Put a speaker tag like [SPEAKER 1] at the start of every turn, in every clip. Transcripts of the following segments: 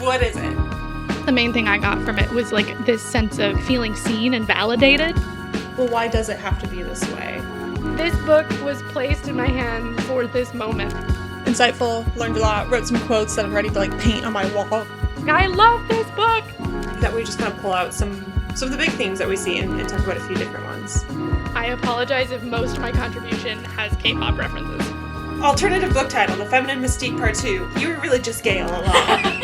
[SPEAKER 1] What is it?
[SPEAKER 2] The main thing I got from it was like this sense of feeling seen and validated.
[SPEAKER 1] Well, why does it have to be this way?
[SPEAKER 2] This book was placed in my hand for this moment.
[SPEAKER 1] Insightful, learned a lot, wrote some quotes that I'm ready to like paint on my wall.
[SPEAKER 2] I love this book!
[SPEAKER 1] That we just kind of pull out some of the big themes that we see and talk about a few different ones.
[SPEAKER 2] I apologize if most of my contribution has K-pop references.
[SPEAKER 1] Alternative book title, The Feminine Mystique Part 2. You were really just gay all along.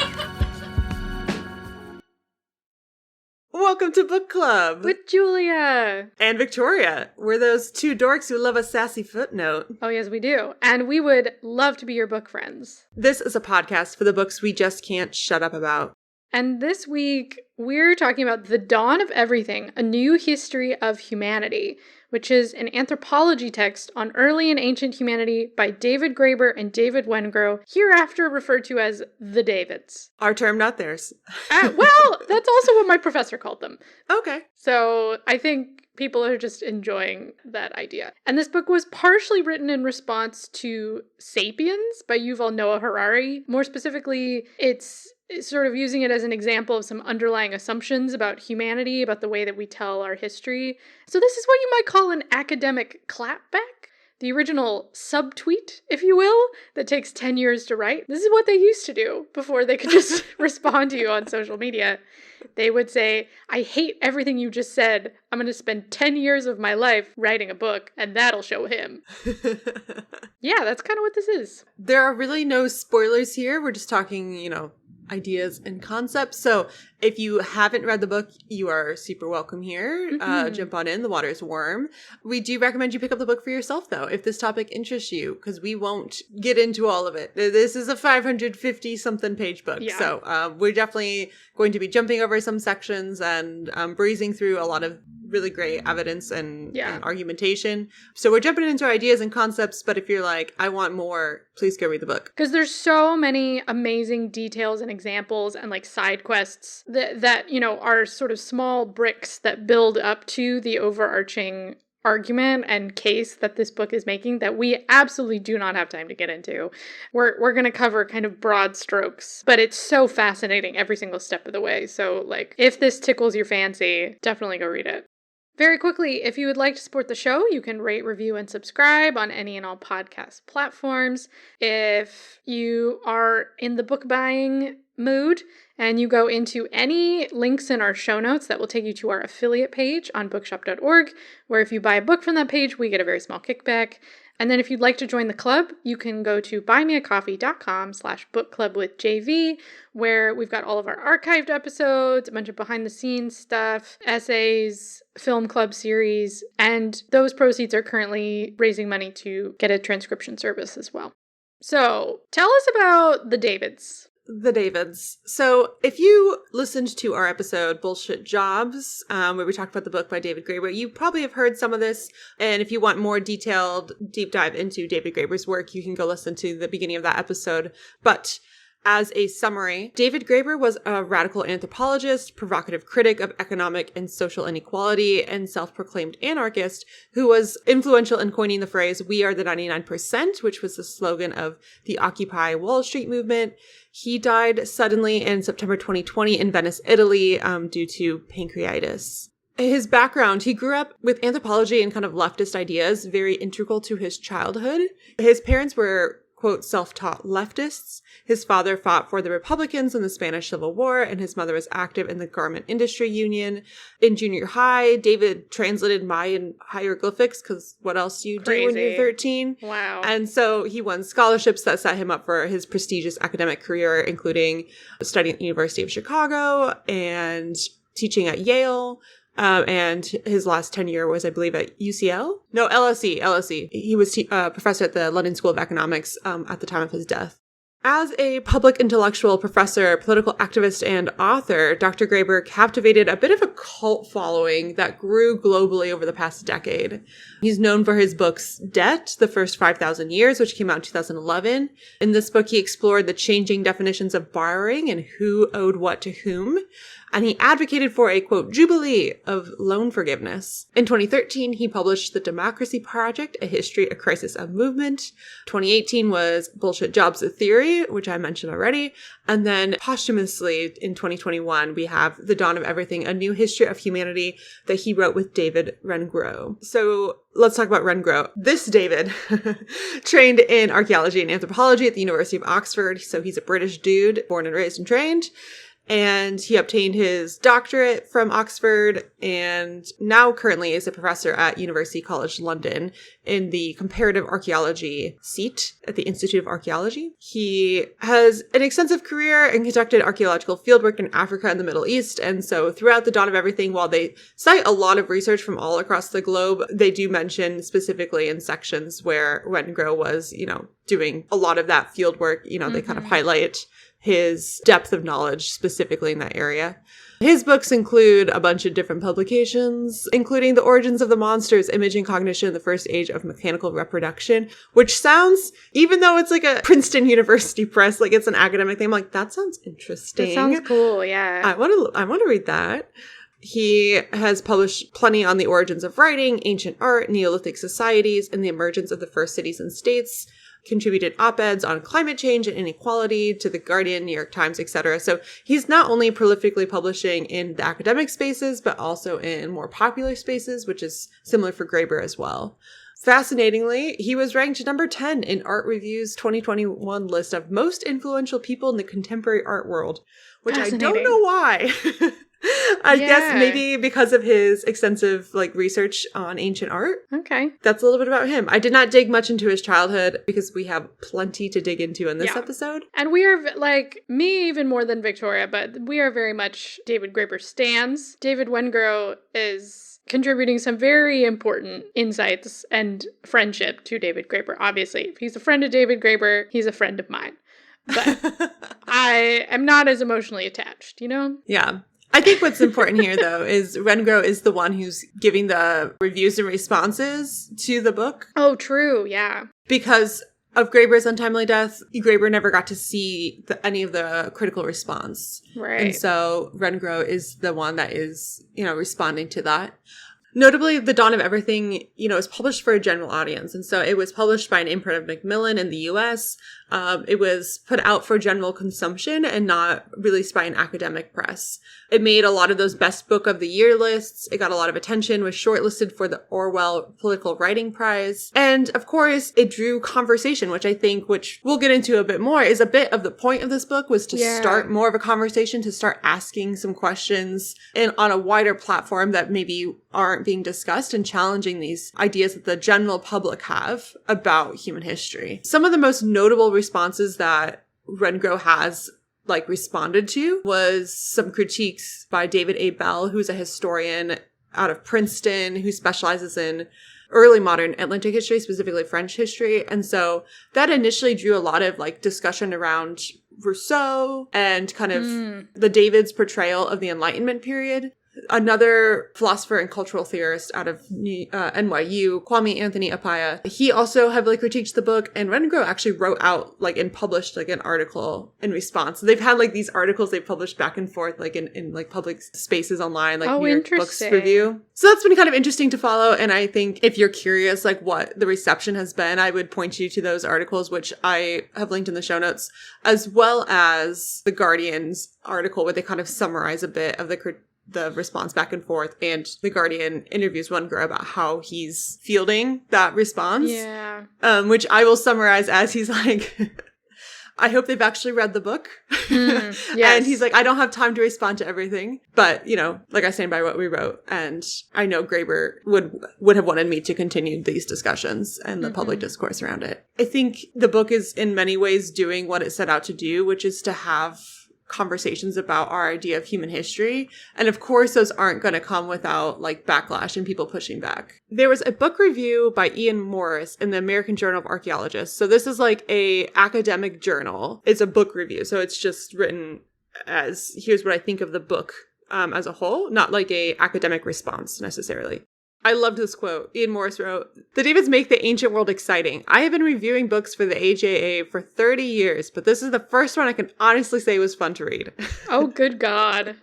[SPEAKER 1] Welcome to Book Club.
[SPEAKER 2] With Julia.
[SPEAKER 1] And Victoria. We're those two dorks who love a sassy footnote.
[SPEAKER 2] Oh, yes, we do. And we would love to be your book friends.
[SPEAKER 1] This is a podcast for the books we just can't shut up about.
[SPEAKER 2] And this week, we're talking about The Dawn of Everything, A New History of Humanity, which is an anthropology text on early and ancient humanity by David Graeber and David Wengrow, hereafter referred to as the Davids.
[SPEAKER 1] Our term, not theirs.
[SPEAKER 2] Well, that's also what my professor called them.
[SPEAKER 1] Okay.
[SPEAKER 2] So I think people are just enjoying that idea. And this book was partially written in response to Sapiens by Yuval Noah Harari. More specifically, it's sort of using it as an example of some underlying assumptions about humanity, about the way that we tell our history. So this is what you might call an academic clapback. The original subtweet, if you will, that takes 10 years to write. This is what they used to do before they could just respond to you on social media. They would say, I hate everything you just said. I'm going to spend 10 years of my life writing a book, and that'll show him. Yeah, that's kind of what this is.
[SPEAKER 1] There are really no spoilers here. We're just talking, ideas and concepts. So if you haven't read the book, you are super welcome here.
[SPEAKER 2] Mm-hmm.
[SPEAKER 1] Jump on in. The water is warm. We do recommend you pick up the book for yourself, though, if this topic interests you, because we won't get into all of it. This is a 550-something page book.
[SPEAKER 2] Yeah.
[SPEAKER 1] So we're definitely going to be jumping over some sections and breezing through a lot of really great evidence and argumentation. So we're jumping into ideas and concepts, but if you're like, I want more, please go read the book.
[SPEAKER 2] Because there's so many amazing details and examples and like side quests that are sort of small bricks that build up to the overarching argument and case that this book is making that we absolutely do not have time to get into. We're going to cover kind of broad strokes, but it's so fascinating every single step of the way. So like, if this tickles your fancy, definitely go read it. Very quickly, if you would like to support the show, you can rate, review, and subscribe on any and all podcast platforms. If you are in the book buying mood and you go into any links in our show notes, that will take you to our affiliate page on bookshop.org, where if you buy a book from that page, we get a very small kickback. And then if you'd like to join the club, you can go to buymeacoffee.com/bookclubwithjv, where we've got all of our archived episodes, a bunch of behind the scenes stuff, essays, film club series, and those proceeds are currently raising money to get a transcription service as well. So tell us about the Davids.
[SPEAKER 1] The Davids. So if you listened to our episode, Bullshit Jobs, where we talked about the book by David Graeber, you probably have heard some of this. And if you want more detailed deep dive into David Graeber's work, you can go listen to the beginning of that episode. But as a summary, David Graeber was a radical anthropologist, provocative critic of economic and social inequality, and self-proclaimed anarchist who was influential in coining the phrase, "We are the 99%, which was the slogan of the Occupy Wall Street movement. He died suddenly in September 2020 in Venice, Italy, due to pancreatitis. His background, he grew up with anthropology and kind of leftist ideas, very integral to his childhood. His parents were, quote, self-taught leftists. His father fought for the Republicans in the Spanish Civil War, and his mother was active in the garment industry union. In junior high, David translated Mayan hieroglyphics, because what else do you do when you're 13?
[SPEAKER 2] Wow.
[SPEAKER 1] And so he won scholarships that set him up for his prestigious academic career, including studying at the University of Chicago and teaching at Yale. And his last tenure was, I believe, at UCL? No, LSE. He was a professor at the London School of Economics at the time of his death. As a public intellectual, professor, political activist, and author, Dr. Graeber captivated a bit of a cult following that grew globally over the past decade. He's known for his books Debt, The First 5,000 Years, which came out in 2011. In this book, he explored the changing definitions of borrowing and who owed what to whom. and he advocated for a, quote, jubilee of loan forgiveness. In 2013, he published The Democracy Project, A History, A Crisis, A Movement. 2018 was Bullshit Jobs, A Theory, which I mentioned already. And then posthumously in 2021, we have The Dawn of Everything, A New History of Humanity that he wrote with David Wengrow. So let's talk about Wengrow. This David trained in archaeology and anthropology at the University of Oxford. So he's a British dude, born and raised and trained. And he obtained his doctorate from Oxford and now currently is a professor at University College London in the comparative archaeology seat at the Institute of Archaeology. He has an extensive career and conducted archaeological fieldwork in Africa and the Middle East. And so throughout The Dawn of Everything, while they cite a lot of research from all across the globe, they do mention specifically in sections where Wengrow was, doing a lot of that fieldwork. They kind of highlight his depth of knowledge specifically in that area. His books include a bunch of different publications, including The Origins of the Monsters, Imaging Cognition, The First Age of Mechanical Reproduction, which sounds, even though it's like a Princeton University press, like it's an academic thing, I'm like, that sounds interesting.
[SPEAKER 2] That sounds cool, yeah.
[SPEAKER 1] I want to read that. He has published plenty on the origins of writing, ancient art, Neolithic societies, and the emergence of the first cities and states. Contributed op-eds on climate change and inequality to The Guardian, New York Times, etc. So he's not only prolifically publishing in the academic spaces, but also in more popular spaces, which is similar for Graeber as well. Fascinatingly, he was ranked number 10 in Art Review's 2021 list of most influential people in the contemporary art world, which I don't know why. I guess maybe because of his extensive research on ancient art.
[SPEAKER 2] Okay.
[SPEAKER 1] That's a little bit about him. I did not dig much into his childhood because we have plenty to dig into in this episode.
[SPEAKER 2] And we are me even more than Victoria, but we are very much David Graeber stans. David Wengrow is contributing some very important insights and friendship to David Graeber. Obviously, if he's a friend of David Graeber, he's a friend of mine. But I am not as emotionally attached,
[SPEAKER 1] Yeah. I think what's important here, though, is Wengrow is the one who's giving the reviews and responses to the book.
[SPEAKER 2] Oh, true. Yeah.
[SPEAKER 1] Because of Graeber's untimely death, Graeber never got to see any of the critical response.
[SPEAKER 2] Right.
[SPEAKER 1] And so Wengrow is the one that is, responding to that. Notably, The Dawn of Everything, is published for a general audience. And so it was published by an imprint of Macmillan in the US. It was put out for general consumption and not released by an academic press. It made a lot of those best book of the year lists. It got a lot of attention, was shortlisted for the Orwell Political Writing Prize. And of course, it drew conversation, which we'll get into a bit more, is a bit of the point of this book was to start more of a conversation, to start asking some questions and on a wider platform that maybe aren't being discussed and challenging these ideas that the general public have about human history. Some of the most notable responses that Wengrow has responded to was some critiques by David A. Bell, who's a historian out of Princeton who specializes in early modern Atlantic history, specifically French history. And so that initially drew a lot of like discussion around Rousseau and kind of the David's portrayal of the Enlightenment period. Another philosopher and cultural theorist out of NYU, Kwame Anthony Appiah, he also heavily critiqued the book, and Wengrow actually wrote out and published an article in response. So they've had these articles they published back and forth in like public spaces online, New York Books Review. So that's been kind of interesting to follow, and I think if you're curious what the reception has been, I would point you to those articles, which I have linked in the show notes, as well as The Guardian's article where they kind of summarize a bit of the response back and forth, and The Guardian interviews Wengrow about how he's fielding that response. Yeah. Which I will summarize as he's like, I hope they've actually read the book. Yes. And he's like, I don't have time to respond to everything, but I stand by what we wrote, and I know Graeber would have wanted me to continue these discussions and the public discourse around it. I think the book is in many ways doing what it set out to do, which is to have conversations about our idea of human history. And of course, those aren't going to come without backlash and people pushing back. There was a book review by Ian Morris in the American Journal of Archaeologists. So this is a academic journal. It's a book review. So it's just written as, here's what I think of the book as a whole, not a academic response necessarily. I loved this quote. Ian Morris wrote, "The Davids make the ancient world exciting. I have been reviewing books for the AJA for 30 years, but this is the first one I can honestly say was fun to read."
[SPEAKER 2] Oh, good God.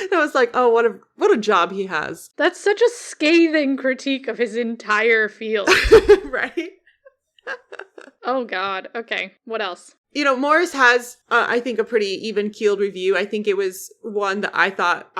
[SPEAKER 1] And I was like, oh, what a job he has.
[SPEAKER 2] That's such a scathing critique of his entire field.
[SPEAKER 1] Right?
[SPEAKER 2] Oh, God. Okay. What else?
[SPEAKER 1] You know, Morris has, I think, a pretty even-keeled review. I think it was one that I thought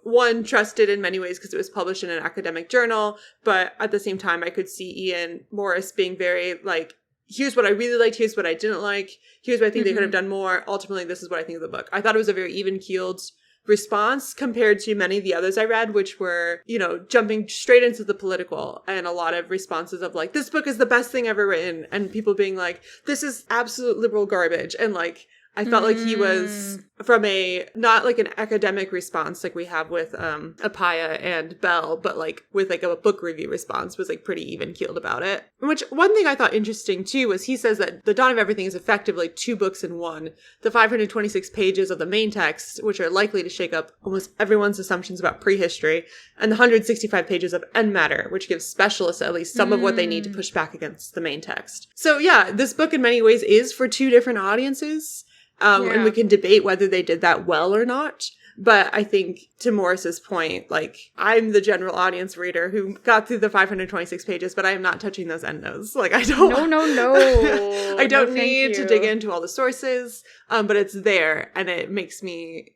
[SPEAKER 1] one, trusted in many ways because it was published in an academic journal. But at the same time, I could see Ian Morris being very, like, here's what I really liked, here's what I didn't like, here's what I think they could have done more. Ultimately, this is what I think of the book. I thought it was a very even-keeled response compared to many of the others I read, which were, you know, jumping straight into the political, and a lot of responses of like, this book is the best thing ever written, and people being like, this is absolute liberal garbage. And like, I felt like he was from a, not like an academic response like we have with Appiah and Bell, but like with like a book review response, was like pretty even keeled about it. Which one thing I thought interesting too was he says that The Dawn of Everything is effectively 2 books in one. The 526 pages of the main text, which are likely to shake up almost everyone's assumptions about prehistory, and the 165 pages of end matter, which gives specialists at least some of what they need to push back against the main text. So yeah, this book in many ways is for 2 different audiences. And we can debate whether they did that well or not. But I think, to Morris's point, like, I'm the general audience reader who got through the 526 pages, but I am not touching those endnotes. Like, I don't...
[SPEAKER 2] No.
[SPEAKER 1] I don't need to dig into all the sources, but it's there, and it makes me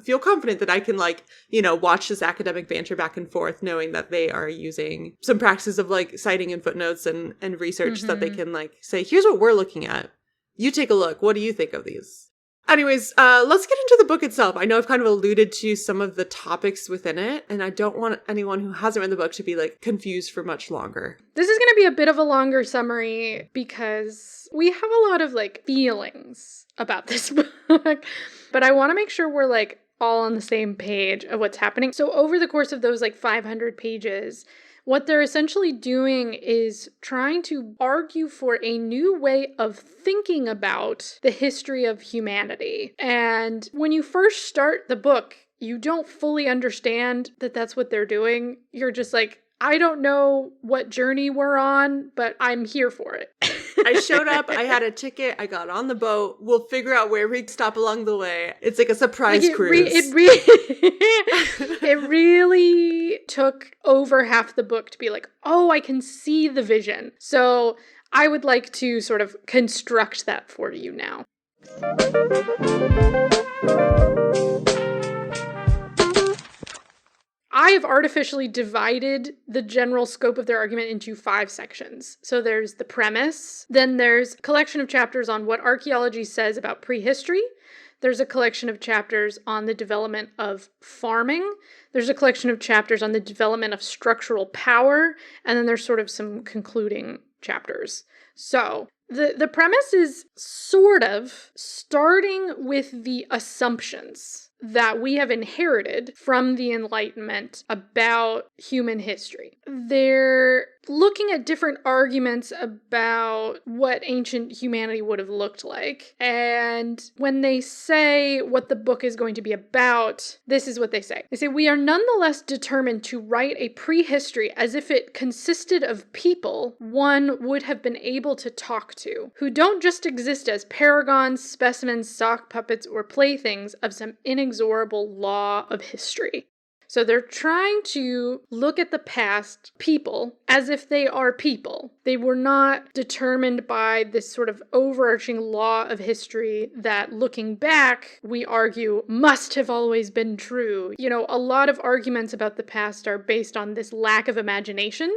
[SPEAKER 1] feel confident that I can, like, you know, watch this academic banter back and forth, knowing that they are using some practices of, like, citing and footnotes and research that they can, like, say, here's what we're looking at. You take a look. What do you think of these? Anyways, let's get into the book itself. I know I've kind of alluded to some of the topics within it, and I don't want anyone who hasn't read the book to be, like, confused for much longer.
[SPEAKER 2] This is going to be a bit of a longer summary because we have a lot of, like, feelings about this book, but I want to make sure we're, like, all on the same page of what's happening. So over the course of those, like, 500 pages, what they're essentially doing is trying to argue for a new way of thinking about the history of humanity. And when you first start the book, you don't fully understand that that's what they're doing. You're just like, I don't know what journey we're on, but I'm here for it.
[SPEAKER 1] I showed up, I had a ticket, I got on the boat, we'll figure out where we stop along the way. It's like a surprise cruise.
[SPEAKER 2] It really took over half the book to be like, oh, I can see the vision. So I would like to sort of construct that for you now. I have artificially divided the general scope of their argument into 5 sections. So there's the premise, then there's a collection of chapters on what archaeology says about prehistory, there's a collection of chapters on the development of farming, there's a collection of chapters on the development of structural power, and then there's sort of some concluding chapters. So the premise is sort of starting with the assumptions that we have inherited from the Enlightenment about human history. They're looking at different arguments about what ancient humanity would have looked like. And when they say what the book is going to be about, this is what they say. They say, we are nonetheless determined to write a prehistory as if it consisted of people one would have been able to talk to, who don't just exist as paragons, specimens, sock puppets, or playthings of some inexorable law of history. So they're trying to look at the past people as if they are people. They were not determined by this sort of overarching law of history that, looking back, we argue must have always been true. You know, a lot of arguments about the past are based on this lack of imagination.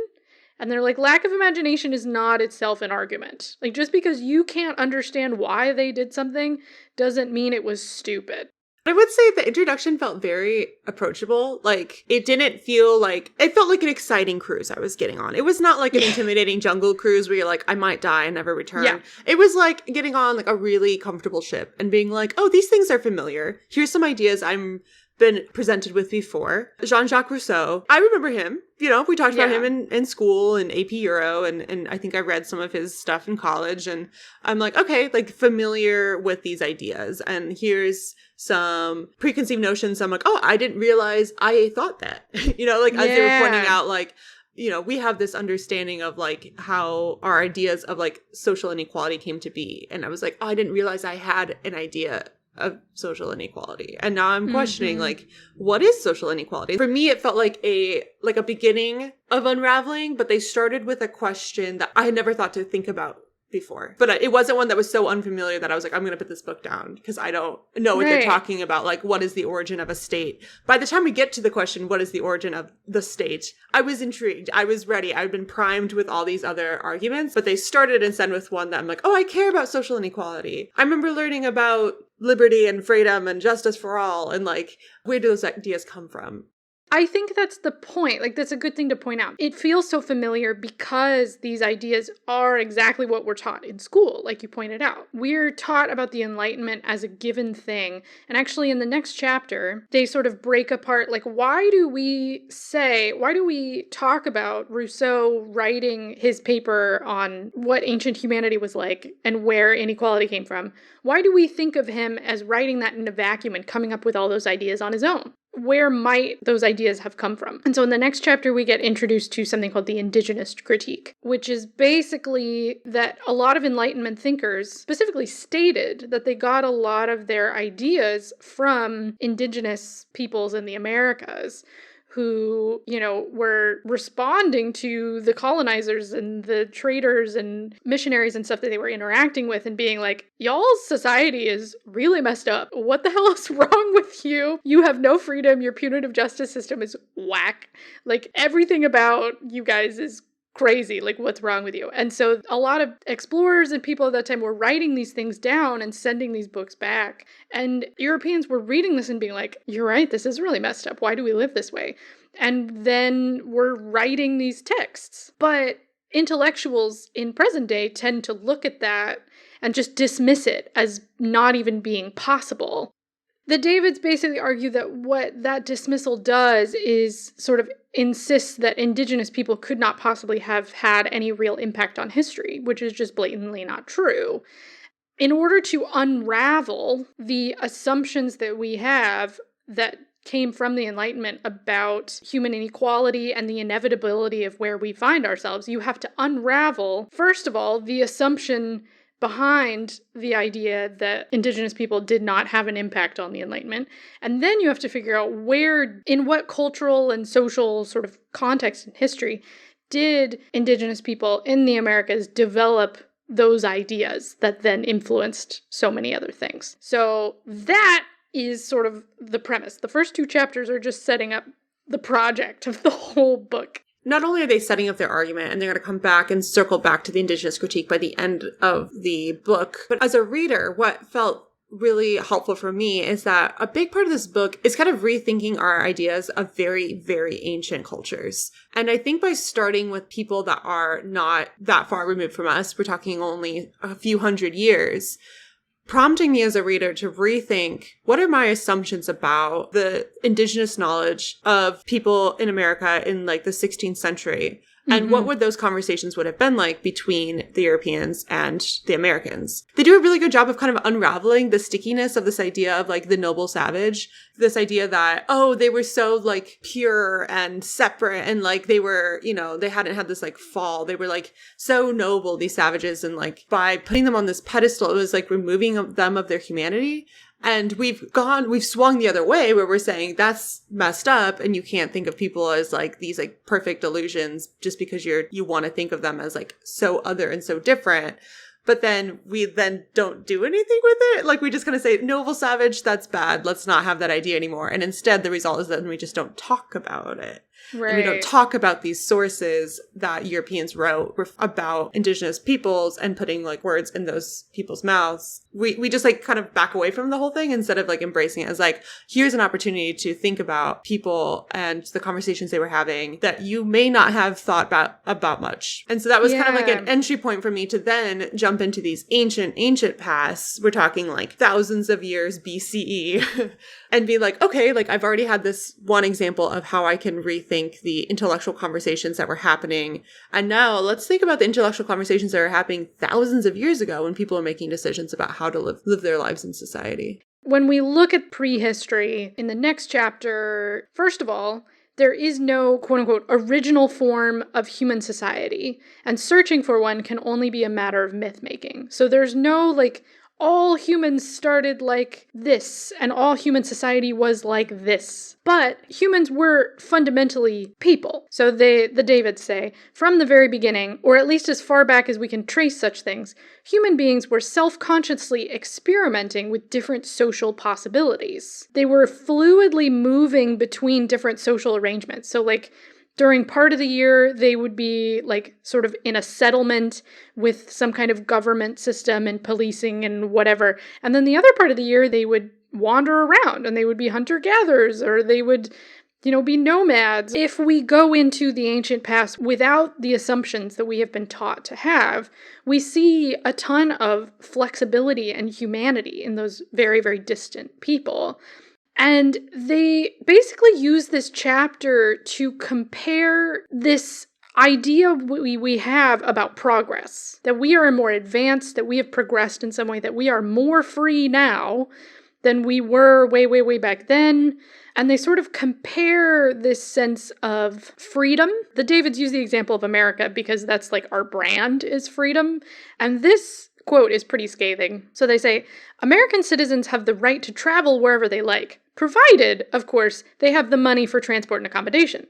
[SPEAKER 2] And they're like, lack of imagination is not itself an argument. Like, just because you can't understand why they did something doesn't mean it was stupid.
[SPEAKER 1] I would say the introduction felt very approachable. Like, it didn't feel like, it felt like an exciting cruise I was getting on. It was not like an intimidating jungle cruise where you're like, I might die and never return. Yeah. It was like getting on like a really comfortable ship and being like, oh, these things are familiar. Here's some ideas I'm been presented with before. Jean-Jacques Rousseau. I remember him. You know, we talked about him in school and AP Euro, and I think I read some of his stuff in college, and I'm like, okay, like familiar with these ideas, and here's some preconceived notions. I'm like, oh, I didn't realize I thought that. You know, like as they were pointing out, like, you know, we have this understanding of like how our ideas of like social inequality came to be. And I was like, oh, I didn't realize I had an idea of social inequality. And now I'm questioning, like, what is social inequality? For me, it felt like a beginning of unraveling, but they started with a question that I had never thought to think about before. But it wasn't one that was so unfamiliar that I was like, I'm going to put this book down because I don't know what they're talking about. Like, what is the origin of a state? By the time we get to the question, what is the origin of the state? I was intrigued. I was ready. I'd been primed with all these other arguments, but they started instead with one that I'm like, oh, I care about social inequality. I remember learning about liberty and freedom and justice for all. And like, where do those ideas come from?
[SPEAKER 2] I think that's the point. Like, that's a good thing to point out. It feels so familiar because these ideas are exactly what we're taught in school, like you pointed out. We're taught about the Enlightenment as a given thing. And actually, in the next chapter, they sort of break apart, like, why do we talk about Rousseau writing his paper on what ancient humanity was like and where inequality came from? Why do we think of him as writing that in a vacuum and coming up with all those ideas on his own? Where might those ideas have come from? And so in the next chapter, we get introduced to something called the indigenous critique, which is basically that a lot of Enlightenment thinkers specifically stated that they got a lot of their ideas from indigenous peoples in the Americas, who, you know, were responding to the colonizers and the traders and missionaries and stuff that they were interacting with and being like, y'all's society is really messed up. What the hell is wrong with you? You have no freedom. Your punitive justice system is whack. Like, everything about you guys is crazy. Like, what's wrong with you? And so a lot of explorers and people at that time were writing these things down and sending these books back. And Europeans were reading this and being like, you're right, this is really messed up. Why do we live this way? And then we're writing these texts. But intellectuals in present day tend to look at that and just dismiss it as not even being possible. The Davids basically argue that what that dismissal does is sort of insists that indigenous people could not possibly have had any real impact on history, which is just blatantly not true. In order to unravel the assumptions that we have that came from the Enlightenment about human inequality and the inevitability of where we find ourselves, you have to unravel, first of all, the assumption behind the idea that indigenous people did not have an impact on the Enlightenment. And then you have to figure out where, in what cultural and social sort of context and history, did indigenous people in the Americas develop those ideas that then influenced so many other things. So that is sort of the premise. The first two chapters are just setting up the project of the whole book.
[SPEAKER 1] Not only are they setting up their argument, and they're going to come back and circle back to the indigenous critique by the end of the book, but as a reader, what felt really helpful for me is that a big part of this book is kind of rethinking our ideas of very, very ancient cultures. And I think by starting with people that are not that far removed from us, we're talking only a few hundred years, prompting me as a reader to rethink what are my assumptions about the indigenous knowledge of people in America in like the 16th century. And what would those conversations would have been like between the Europeans and the Americans? They do a really good job of kind of unraveling the stickiness of this idea of like the noble savage, this idea that, oh, they were so like pure and separate and like they were, you know, they hadn't had this like fall. They were like so noble, these savages. And like by putting them on this pedestal, it was like removing them of their humanity. And we've swung the other way where we're saying that's messed up and you can't think of people as like these like perfect illusions just because you want to think of them as like so other and so different. But then we then don't do anything with it. Like we just kind of say, noble savage, that's bad. Let's not have that idea anymore. And instead the result is that we just don't talk about it. Right. And we don't talk about these sources that Europeans wrote about indigenous peoples and putting like words in those people's mouths. We just like kind of back away from the whole thing instead of like embracing it as like, here's an opportunity to think about people and the conversations they were having that you may not have thought about much. And so that was kind of like an entry point for me to then jump into these ancient pasts. We're talking like thousands of years BCE and be like, okay, like I've already had this one example of how I can rethink the intellectual conversations that were happening. And now let's think about the intellectual conversations that are happening thousands of years ago when people are making decisions about how to live their lives in society.
[SPEAKER 2] When we look at prehistory in the next chapter, first of all, there is no quote-unquote original form of human society, and searching for one can only be a matter of myth-making. So there's no like all humans started like this, and all human society was like this. But humans were fundamentally people. So the Davids say, from the very beginning, or at least as far back as we can trace such things, human beings were self-consciously experimenting with different social possibilities. They were fluidly moving between different social arrangements. So like, during part of the year, they would be like sort of in a settlement with some kind of government system and policing and whatever. And then the other part of the year, they would wander around and they would be hunter-gatherers, or they would, be nomads. If we go into the ancient past without the assumptions that we have been taught to have, we see a ton of flexibility and humanity in those very, very distant people. And they basically use this chapter to compare this idea we have about progress, that we are more advanced, that we have progressed in some way, that we are more free now than we were way, way, way back then. And they sort of compare this sense of freedom. The Davids use the example of America because that's like our brand is freedom. And this quote is pretty scathing. So they say, American citizens have the right to travel wherever they like, provided, of course, they have the money for transport and accommodation.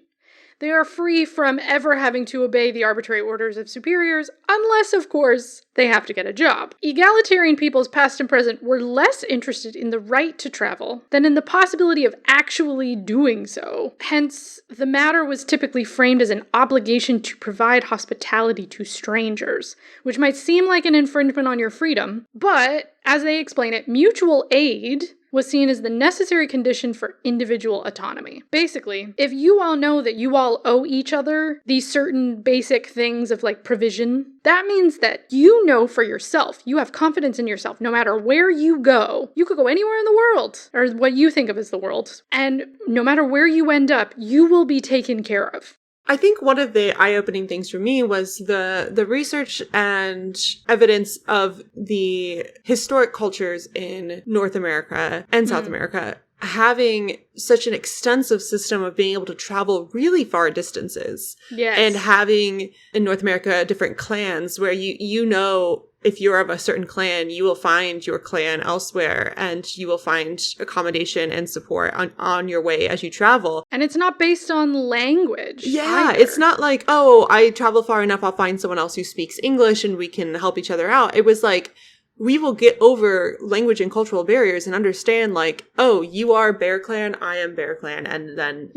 [SPEAKER 2] They are free from ever having to obey the arbitrary orders of superiors, unless, of course, they have to get a job. Egalitarian peoples past and present were less interested in the right to travel than in the possibility of actually doing so. Hence, the matter was typically framed as an obligation to provide hospitality to strangers, which might seem like an infringement on your freedom, but, as they explain it, mutual aid was seen as the necessary condition for individual autonomy. Basically, if you all know that you all owe each other these certain basic things of like provision, that means that you know for yourself, you have confidence in yourself, no matter where you go. You could go anywhere in the world, or what you think of as the world, and no matter where you end up, you will be taken care of.
[SPEAKER 1] I think one of the eye-opening things for me was the research and evidence of the historic cultures in North America and South America having such an extensive system of being able to travel really far distances.
[SPEAKER 2] Yes.
[SPEAKER 1] And having in North America different clans where you know if you're of a certain clan, you will find your clan elsewhere and you will find accommodation and support on your way as you travel.
[SPEAKER 2] And it's not based on language.
[SPEAKER 1] Yeah,
[SPEAKER 2] either.
[SPEAKER 1] It's not like, oh, I travel far enough, I'll find someone else who speaks English and we can help each other out. It was like, we will get over language and cultural barriers and understand like, oh, you are Bear Clan, I am Bear Clan. And then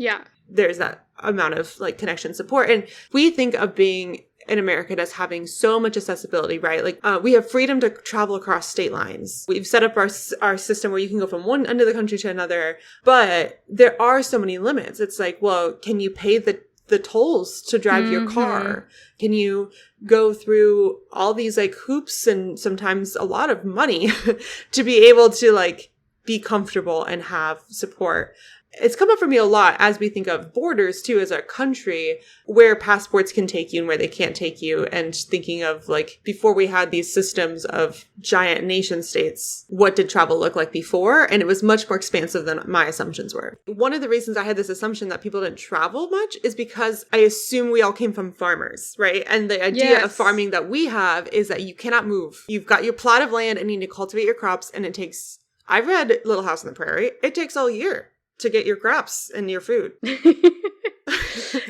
[SPEAKER 1] there's that amount of like connection support. And we think of being in America as having so much accessibility, right? Like we have freedom to travel across state lines. We've set up our system where you can go from one end of the country to another, but there are so many limits. It's like, well, can you pay the tolls to drive your car? Can you go through all these like hoops and sometimes a lot of money to be able to like be comfortable and have support? It's come up for me a lot as we think of borders too as a country, where passports can take you and where they can't take you, and thinking of like before we had these systems of giant nation states, what did travel look like before? And it was much more expansive than my assumptions were. One of the reasons I had this assumption that people didn't travel much is because I assume we all came from farmers, right? And the idea of farming that we have is that you cannot move. You've got your plot of land and you need to cultivate your crops, and it takes, I've read Little House on the Prairie, it takes all year to get your crops and your food.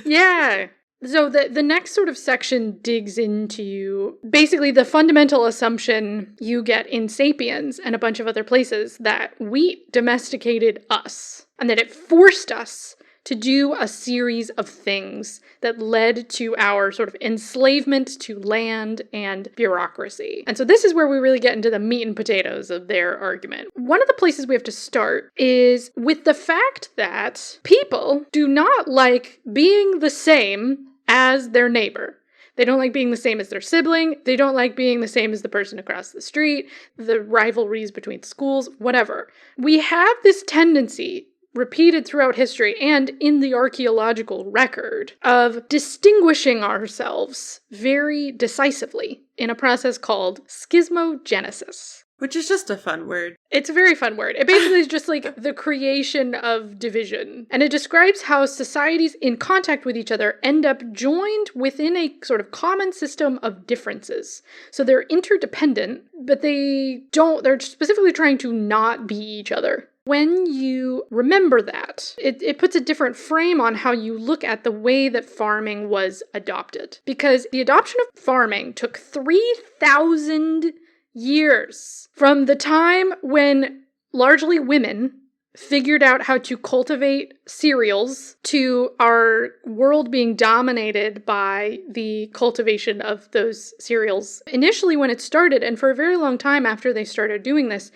[SPEAKER 2] Yeah. So the next sort of section digs into basically the fundamental assumption you get in Sapiens and a bunch of other places that wheat domesticated us and that it forced us to do a series of things that led to our sort of enslavement to land and bureaucracy. And so this is where we really get into the meat and potatoes of their argument. One of the places we have to start is with the fact that people do not like being the same as their neighbor. They don't like being the same as their sibling. They don't like being the same as the person across the street, the rivalries between schools, whatever. We have this tendency repeated throughout history and in the archaeological record of distinguishing ourselves very decisively in a process called schismogenesis.
[SPEAKER 1] Which is just a fun word.
[SPEAKER 2] It's a very fun word. It basically is just like the creation of division. And it describes how societies in contact with each other end up joined within a sort of common system of differences. So they're interdependent, but they're specifically trying to not be each other. When you remember that, it puts a different frame on how you look at the way that farming was adopted. Because the adoption of farming took 3,000 years from the time when largely women figured out how to cultivate cereals to our world being dominated by the cultivation of those cereals. Initially, when it started, and for a very long time after they started doing this,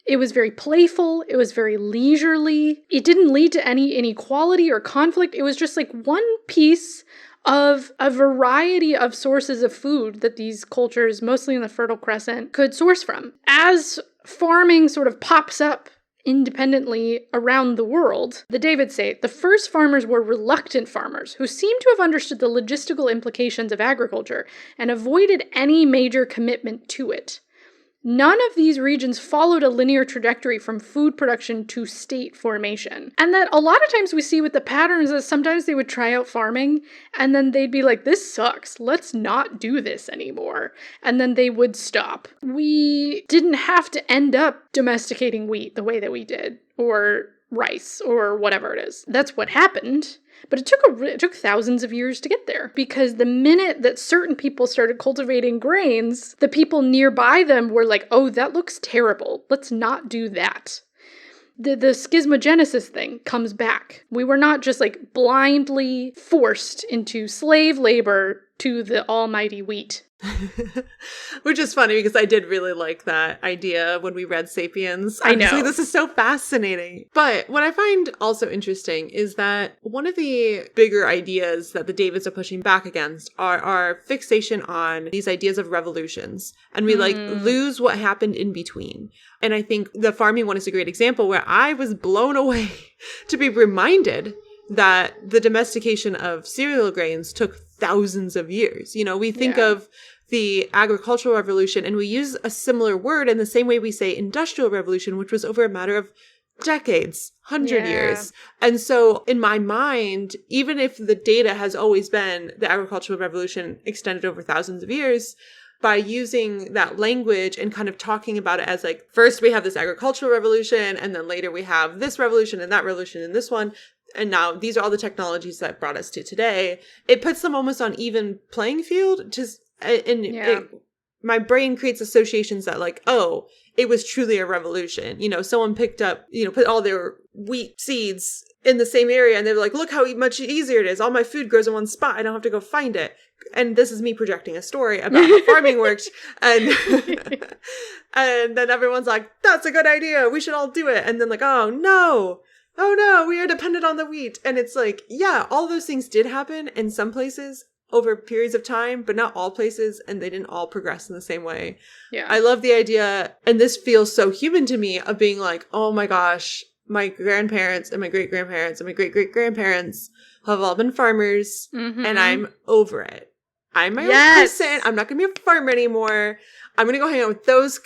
[SPEAKER 2] it was very playful, it was very leisurely, it didn't lead to any inequality or conflict, it was just like one piece of a variety of sources of food that these cultures, mostly in the Fertile Crescent, could source from. As farming sort of pops up independently around the world, the Davids say the first farmers were reluctant farmers who seem to have understood the logistical implications of agriculture and avoided any major commitment to it. None of these regions followed a linear trajectory from food production to state formation. And that a lot of times we see with the patterns is sometimes they would try out farming and then they'd be like, this sucks, let's not do this anymore. And then they would stop. We didn't have to end up domesticating wheat the way that we did, or rice, or whatever it is. That's what happened. But it took thousands of years to get there, because the minute that certain people started cultivating grains, the people nearby them were like, oh, that looks terrible. Let's not do that. The schismogenesis thing comes back. We were not just like blindly forced into slave labor to the almighty wheat.
[SPEAKER 1] Which is funny because I did really like that idea when we read Sapiens.
[SPEAKER 2] I know.
[SPEAKER 1] This is so fascinating. But what I find also interesting is that one of the bigger ideas that the Davids are pushing back against are our fixation on these ideas of revolutions. And we lose what happened in between. And I think the farming one is a great example where I was blown away to be reminded that the domestication of cereal grains took thousands of years. You know, we think of the agricultural revolution and we use a similar word in the same way we say industrial revolution, which was over a matter of decades, 100 years. And so in my mind, even if the data has always been the agricultural revolution extended over thousands of years, by using that language and kind of talking about it as like, first we have this agricultural revolution, and then later we have this revolution and that revolution and this one, and now these are all the technologies that brought us to today, it puts them almost on even playing field. My brain creates associations that like, oh, it was truly a revolution. You know, someone picked up, put all their wheat seeds in the same area and they were like, look how much easier it is. All my food grows in one spot. I don't have to go find it. And this is me projecting a story about how farming worked. And and then everyone's like, that's a good idea. We should all do it. And then like, oh no, we are dependent on the wheat. And it's like, yeah, all those things did happen in some places over periods of time, but not all places, and they didn't all progress in the same way. Yeah. I love the idea, and this feels so human to me, of being like, oh my gosh, my grandparents and my great-grandparents and my great-great-grandparents have all been farmers, and I'm over it. I'm my own person. I'm not going to be a farmer anymore. I'm going to go hang out with those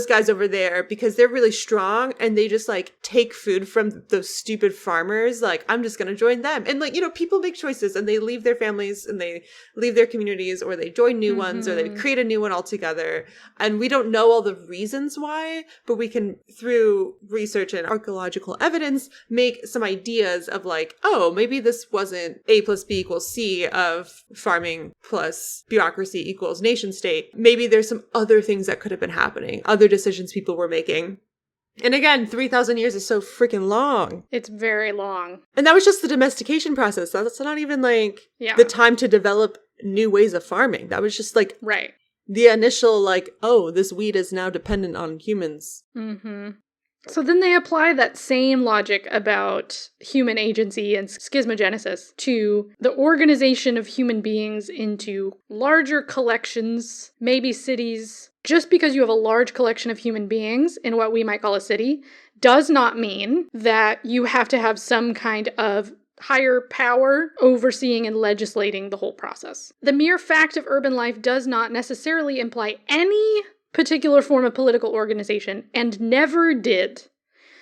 [SPEAKER 1] guys over there because they're really strong and they just like take food from those stupid farmers. Like, I'm just going to join them. And like, people make choices and they leave their families and they leave their communities, or they join new ones, or they create a new one altogether. And we don't know all the reasons why, but we can, through research and archaeological evidence, make some ideas of like, oh, maybe this wasn't A plus B equals C of farming plus bureaucracy equals nation state. Maybe there's some other things that could have been happening, other decisions people were making. And again, 3,000 years is so freaking long.
[SPEAKER 2] It's very long.
[SPEAKER 1] And that was just the domestication process. That's not even like the time to develop new ways of farming. That was just like the initial like, oh, this wheat is now dependent on humans.
[SPEAKER 2] So then they apply that same logic about human agency and schismogenesis to the organization of human beings into larger collections, maybe cities. Just because you have a large collection of human beings in what we might call a city does not mean that you have to have some kind of higher power overseeing and legislating the whole process. The mere fact of urban life does not necessarily imply any particular form of political organization and never did.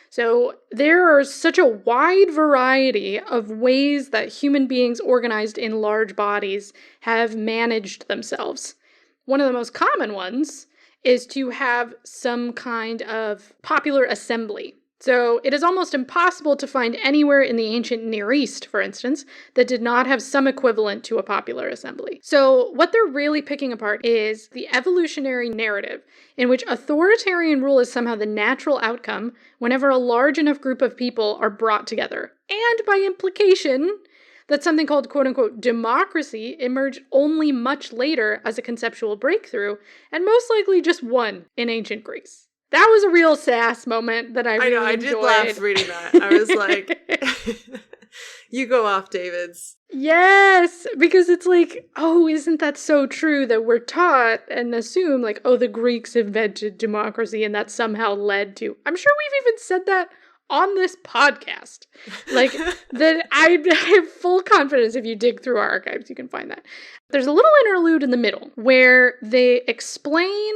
[SPEAKER 2] So there are such a wide variety of ways that human beings organized in large bodies have managed themselves. One of the most common ones is to have some kind of popular assembly. So it is almost impossible to find anywhere in the ancient Near East, for instance, that did not have some equivalent to a popular assembly. So what they're really picking apart is the evolutionary narrative in which authoritarian rule is somehow the natural outcome whenever a large enough group of people are brought together. And by implication, that something called quote-unquote democracy emerged only much later as a conceptual breakthrough, and most likely just one in ancient Greece. That was a real sass moment that I really enjoyed.
[SPEAKER 1] I did laugh reading that. I was like, you go off, Davids.
[SPEAKER 2] Yes, because it's like, oh, isn't that so true that we're taught and assume like, oh, the Greeks invented democracy and that somehow led to... I'm sure we've even said that on this podcast. Like, that I have full confidence if you dig through our archives, you can find that. There's a little interlude in the middle where they explain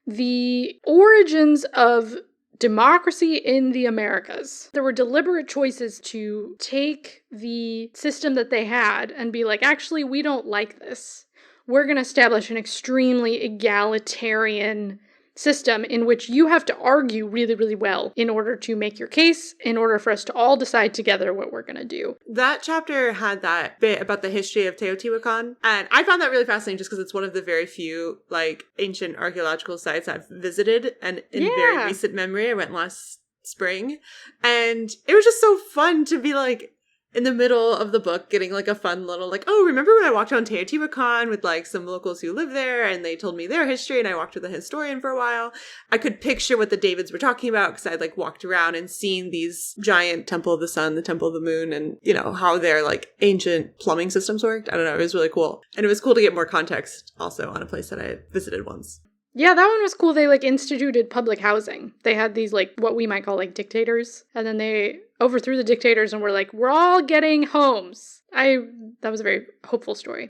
[SPEAKER 2] the origins of democracy in the Americas. There were deliberate choices to take the system that they had and be like, actually, we don't like this. We're going to establish an extremely egalitarian system in which you have to argue really, really well in order to make your case, in order for us to all decide together what we're going to do.
[SPEAKER 1] That chapter had that bit about the history of Teotihuacan, and I found that really fascinating just because it's one of the very few, like, ancient archaeological sites I've visited, and in very recent memory, I went last spring, and it was just so fun to be, like, in the middle of the book, getting like a fun little like, oh, remember when I walked around Teotihuacan with like some locals who live there and they told me their history and I walked with a historian for a while. I could picture what the Davids were talking about because I'd like walked around and seen these giant Temple of the Sun, the Temple of the Moon, and you know, how their like ancient plumbing systems worked. I don't know. It was really cool. And it was cool to get more context also on a place that I had visited once.
[SPEAKER 2] Yeah, that one was cool. They like instituted public housing. They had these like what we might call like dictators, and then they overthrew the dictators and were like, we're all getting homes. That was a very hopeful story.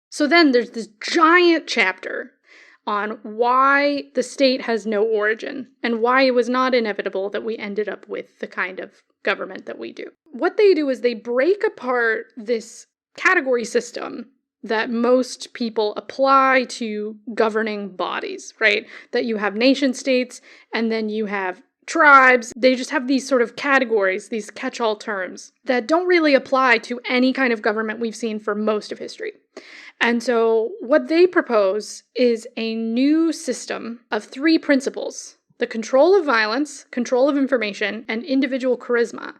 [SPEAKER 2] So then there's this giant chapter on why the state has no origin and why it was not inevitable that we ended up with the kind of government that we do. What they do is they break apart this category system that most people apply to governing bodies, right? That you have nation states and then you have tribes. They just have these sort of categories, these catch-all terms that don't really apply to any kind of government we've seen for most of history. And so what they propose is a new system of 3 principles: the control of violence, control of information, and individual charisma,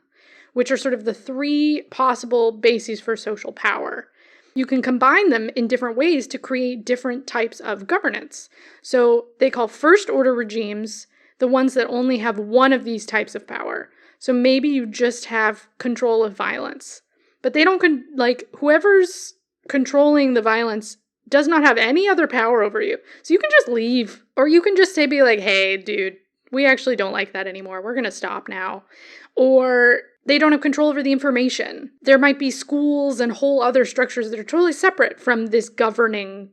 [SPEAKER 2] which are sort of the 3 possible bases for social power. You can combine them in different ways to create different types of governance. So they call first-order regimes the ones that only have one of these types of power. So maybe you just have control of violence. But they don't, whoever's controlling the violence does not have any other power over you. So you can just leave. Or you can just be like, hey, dude, we actually don't like that anymore. We're going to stop now. Or they don't have control over the information. There might be schools and whole other structures that are totally separate from this governing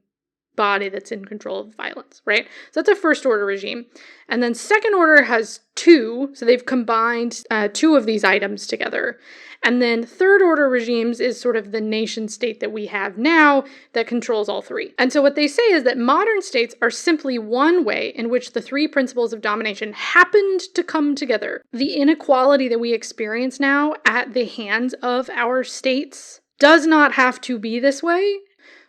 [SPEAKER 2] body that's in control of violence, right? So that's a first order regime. And then second order has 2, so they've combined 2 of these items together. And then third order regimes is sort of the nation state that we have now that controls all 3. And so what they say is that modern states are simply one way in which the 3 principles of domination happened to come together. The inequality that we experience now at the hands of our states does not have to be this way.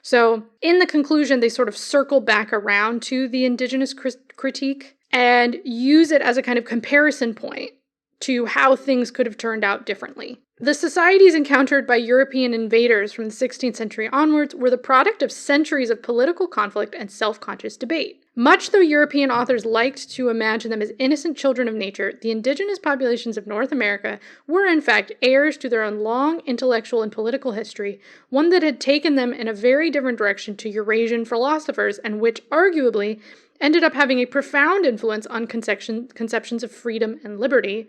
[SPEAKER 2] So in the conclusion, they sort of circle back around to the indigenous critique and use it as a kind of comparison point to how things could have turned out differently. The societies encountered by European invaders from the 16th century onwards were the product of centuries of political conflict and self-conscious debate. Much though European authors liked to imagine them as innocent children of nature, the indigenous populations of North America were in fact heirs to their own long intellectual and political history, one that had taken them in a very different direction to Eurasian philosophers and which, arguably, ended up having a profound influence on conceptions of freedom and liberty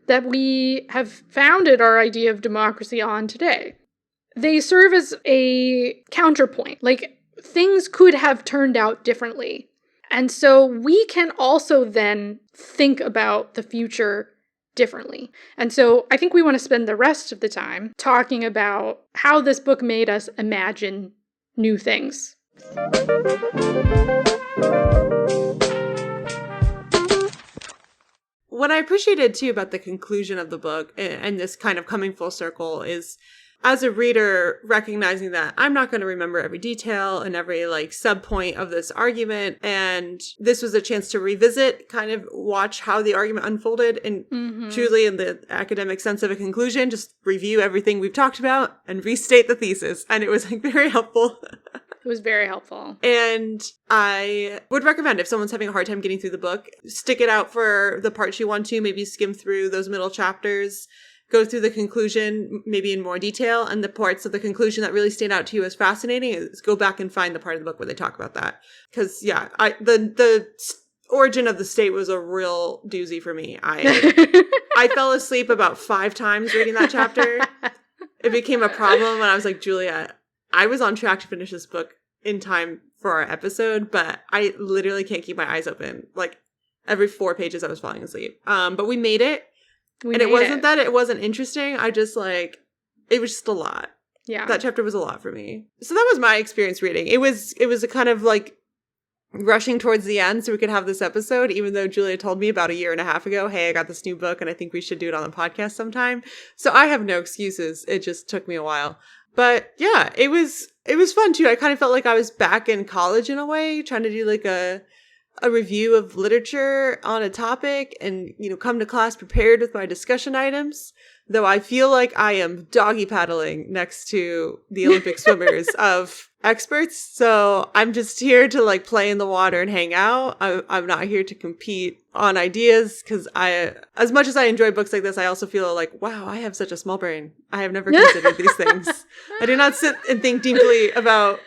[SPEAKER 2] that we have founded our idea of democracy on today. They serve as a counterpoint. Like, things could have turned out differently. And so we can also then think about the future differently. And so I think we want to spend the rest of the time talking about how this book made us imagine new things.
[SPEAKER 1] What I appreciated too about the conclusion of the book and this kind of coming full circle is, as a reader, recognizing that I'm not going to remember every detail and every like sub point of this argument. And this was a chance to revisit, kind of watch how the argument unfolded, and truly in the academic sense of a conclusion, just review everything we've talked about and restate the thesis. And it was like very helpful.
[SPEAKER 2] It was very helpful.
[SPEAKER 1] And I would recommend, if someone's having a hard time getting through the book, stick it out for the parts you want to, maybe skim through those middle chapters, go through the conclusion maybe in more detail, and the parts of the conclusion that really stand out to you as fascinating is go back and find the part of the book where they talk about that. Because the origin of the state was a real doozy for me. I fell asleep about 5 times reading that chapter. It became a problem, and I was like, Julia, I was on track to finish this book in time for our episode, but I literally can't keep my eyes open. Like every 4 pages I was falling asleep. But we made it. It wasn't that it wasn't interesting. I just like, it was just a lot.
[SPEAKER 2] Yeah.
[SPEAKER 1] That chapter was a lot for me. So that was my experience reading. It was a kind of like rushing towards the end so we could have this episode, even though Julia told me about 1.5 years ago, hey, I got this new book and I think we should do it on the podcast sometime. So I have no excuses. It just took me a while. But yeah, it was fun too. I kind of felt like I was back in college in a way, trying to do like a review of literature on a topic and, come to class prepared with my discussion items. Though I feel like I am doggy paddling next to the Olympic swimmers of experts. So I'm just here to like play in the water and hang out. I'm not here to compete on ideas, because as much as I enjoy books like this, I also feel like, wow, I have such a small brain. I have never considered these things. I do not sit and think deeply about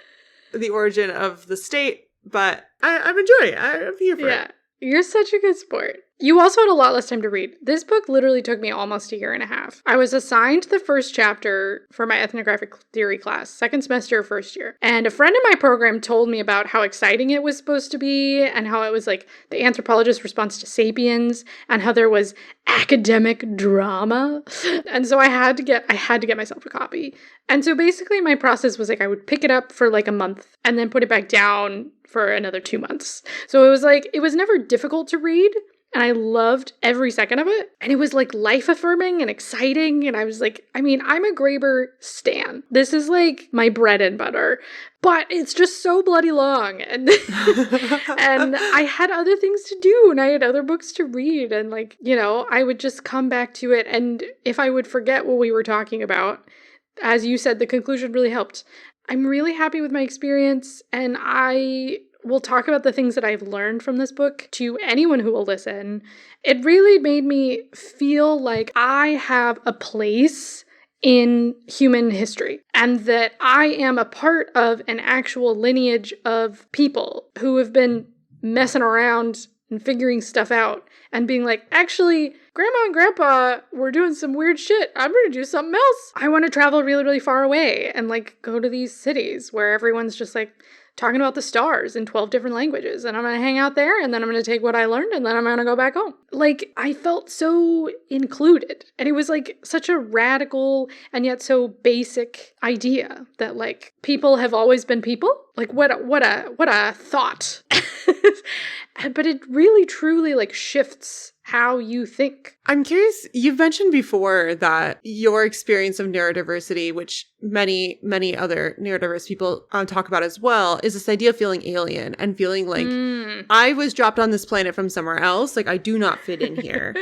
[SPEAKER 1] the origin of the state, but I'm enjoying it. I'm here for it.
[SPEAKER 2] Yeah, you're such a good sport. You also had a lot less time to read. This book literally took me almost 1.5 years. I was assigned the first chapter for my ethnographic theory class, second semester, first year. And a friend in my program told me about how exciting it was supposed to be, and how it was like the anthropologist's response to Sapiens, and how there was academic drama. And so I had to get myself a copy. And so basically my process was like I would pick it up for like a month and then put it back down for another 2 months. So it was never difficult to read. And I loved every second of it. And it was like life-affirming and exciting. And I was like, I'm a Graeber stan. This is like my bread and butter. But it's just so bloody long. And and I had other things to do. And I had other books to read. And like, I would just come back to it. And if I would forget what we were talking about, as you said, the conclusion really helped. I'm really happy with my experience. And I will talk about the things that I've learned from this book to anyone who will listen. It really made me feel like I have a place in human history, and that I am a part of an actual lineage of people who have been messing around and figuring stuff out and being like, actually, Grandma and Grandpa were doing some weird shit. I'm going to do something else. I want to travel really, really far away and like go to these cities where everyone's just like talking about the stars in 12 different languages. And I'm going to hang out there, and then I'm going to take what I learned, and then I'm going to go back home. Like, I felt so included. And it was like such a radical and yet so basic idea that like people have always been people. Like what a thought. But it really truly like shifts how you think.
[SPEAKER 1] I'm curious, you've mentioned before that your experience of neurodiversity, which many, many other neurodiverse people talk about as well, is this idea of feeling alien and feeling like I was dropped on this planet from somewhere else. Like, I do not fit in here.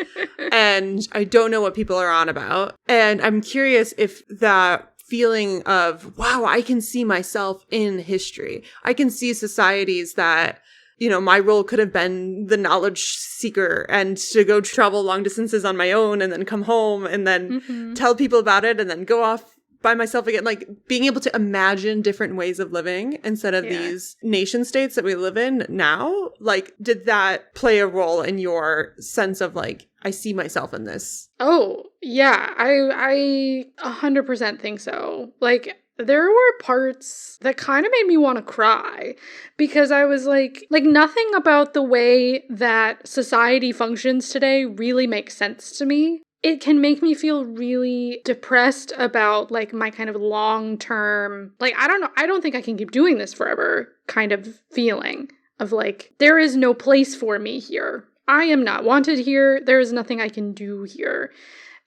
[SPEAKER 1] And I don't know what people are on about. And I'm curious if that feeling of, wow, I can see myself in history. I can see societies that, my role could have been the knowledge seeker and to go travel long distances on my own and then come home and then tell people about it and then go off by myself again. Like, being able to imagine different ways of living instead of these nation states that we live in now. Like, did that play a role in your sense of like, I see myself in this?
[SPEAKER 2] Oh, yeah. I 100% think so. Like, there were parts that kind of made me want to cry because I was like nothing about the way that society functions today really makes sense to me. It can make me feel really depressed about like my kind of long-term, like, I don't know, I don't think I can keep doing this forever kind of feeling of like, there is no place for me here. I am not wanted here. There is nothing I can do here.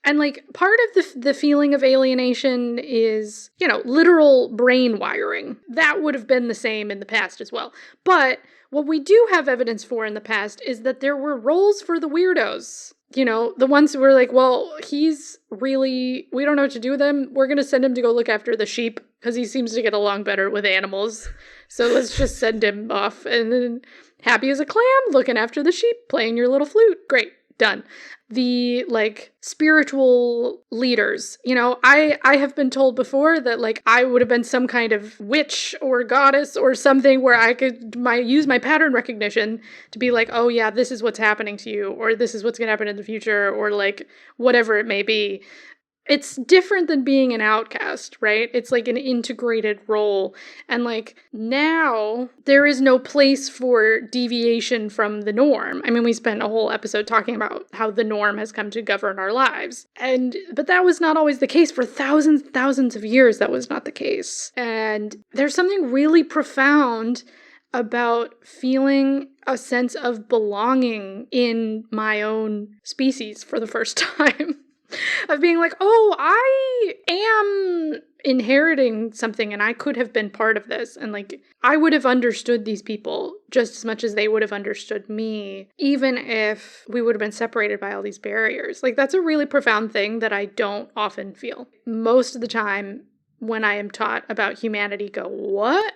[SPEAKER 2] And like part of the feeling of alienation is, you know, literal brain wiring. That would have been the same in the past as well. But what we do have evidence for in the past is that there were roles for the weirdos. You know, the ones who were like, well, he's really, we don't know what to do with him. We're going to send him to go look after the sheep because he seems to get along better with animals. So let's just send him off. And then happy as a clam, looking after the sheep, playing your little flute. Great. Done. The like spiritual leaders, you know, I have been told before that like I would have been some kind of witch or goddess or something where I could use my pattern recognition to be like, oh yeah, this is what's happening to you, or this is what's going to happen in the future, or like whatever it may be. It's different than being an outcast, right? It's like an integrated role. And like now there is no place for deviation from the norm. I mean, we spent a whole episode talking about how the norm has come to govern our lives. But that was not always the case for thousands of years. That was not the case. And there's something really profound about feeling a sense of belonging in my own species for the first time. Of being like, oh, I am inheriting something and I could have been part of this. And like, I would have understood these people just as much as they would have understood me, even if we would have been separated by all these barriers. Like, that's a really profound thing that I don't often feel. Most of the time when I am taught about humanity, go, what?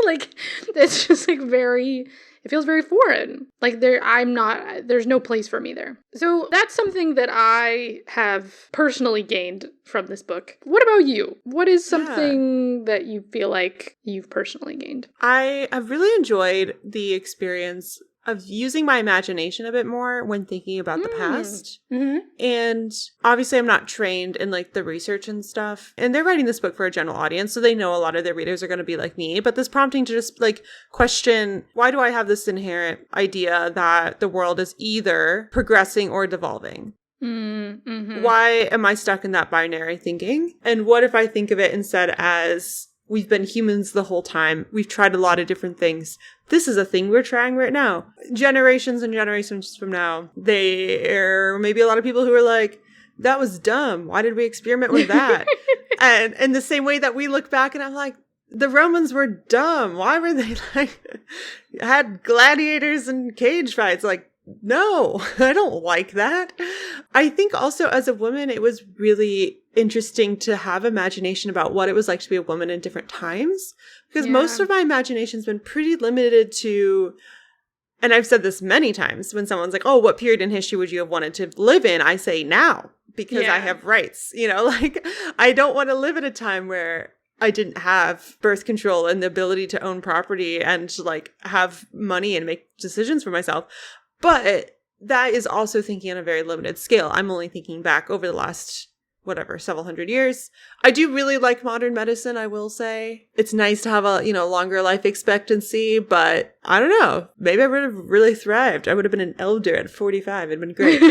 [SPEAKER 2] Like, it's just like it feels very foreign. Like there's no place for me there. So that's something that I have personally gained from this book. What about you? What is something that you feel like you've personally gained?
[SPEAKER 1] I have really enjoyed the experience of using my imagination a bit more when thinking about the past.
[SPEAKER 2] Mm-hmm.
[SPEAKER 1] And obviously I'm not trained in like the research and stuff. And they're writing this book for a general audience, so they know a lot of their readers are going to be like me. But this prompting to just like question, why do I have this inherent idea that the world is either progressing or devolving?
[SPEAKER 2] Mm-hmm.
[SPEAKER 1] Why am I stuck in that binary thinking? And what if I think of it instead as we've been humans the whole time. We've tried a lot of different things. This is a thing we're trying right now. Generations and generations from now, there are maybe a lot of people who are like, that was dumb. Why did we experiment with that? And in the same way that we look back and I'm like, the Romans were dumb. Why were they like, had gladiators and cage fights? Like, no, I don't like that. I think also as a woman, it was really interesting to have imagination about what it was like to be a woman in different times. Because most of my imagination's been pretty limited to, and I've said this many times, when someone's like, oh, what period in history would you have wanted to live in? I say now, because I have rights. You know, like, I don't want to live at a time where I didn't have birth control and the ability to own property and like have money and make decisions for myself. But that is also thinking on a very limited scale. I'm only thinking back over the last, several hundred years. I do really like modern medicine, I will say. It's nice to have a, longer life expectancy, but I don't know. Maybe I would have really thrived. I would have been an elder at 45. It'd been great.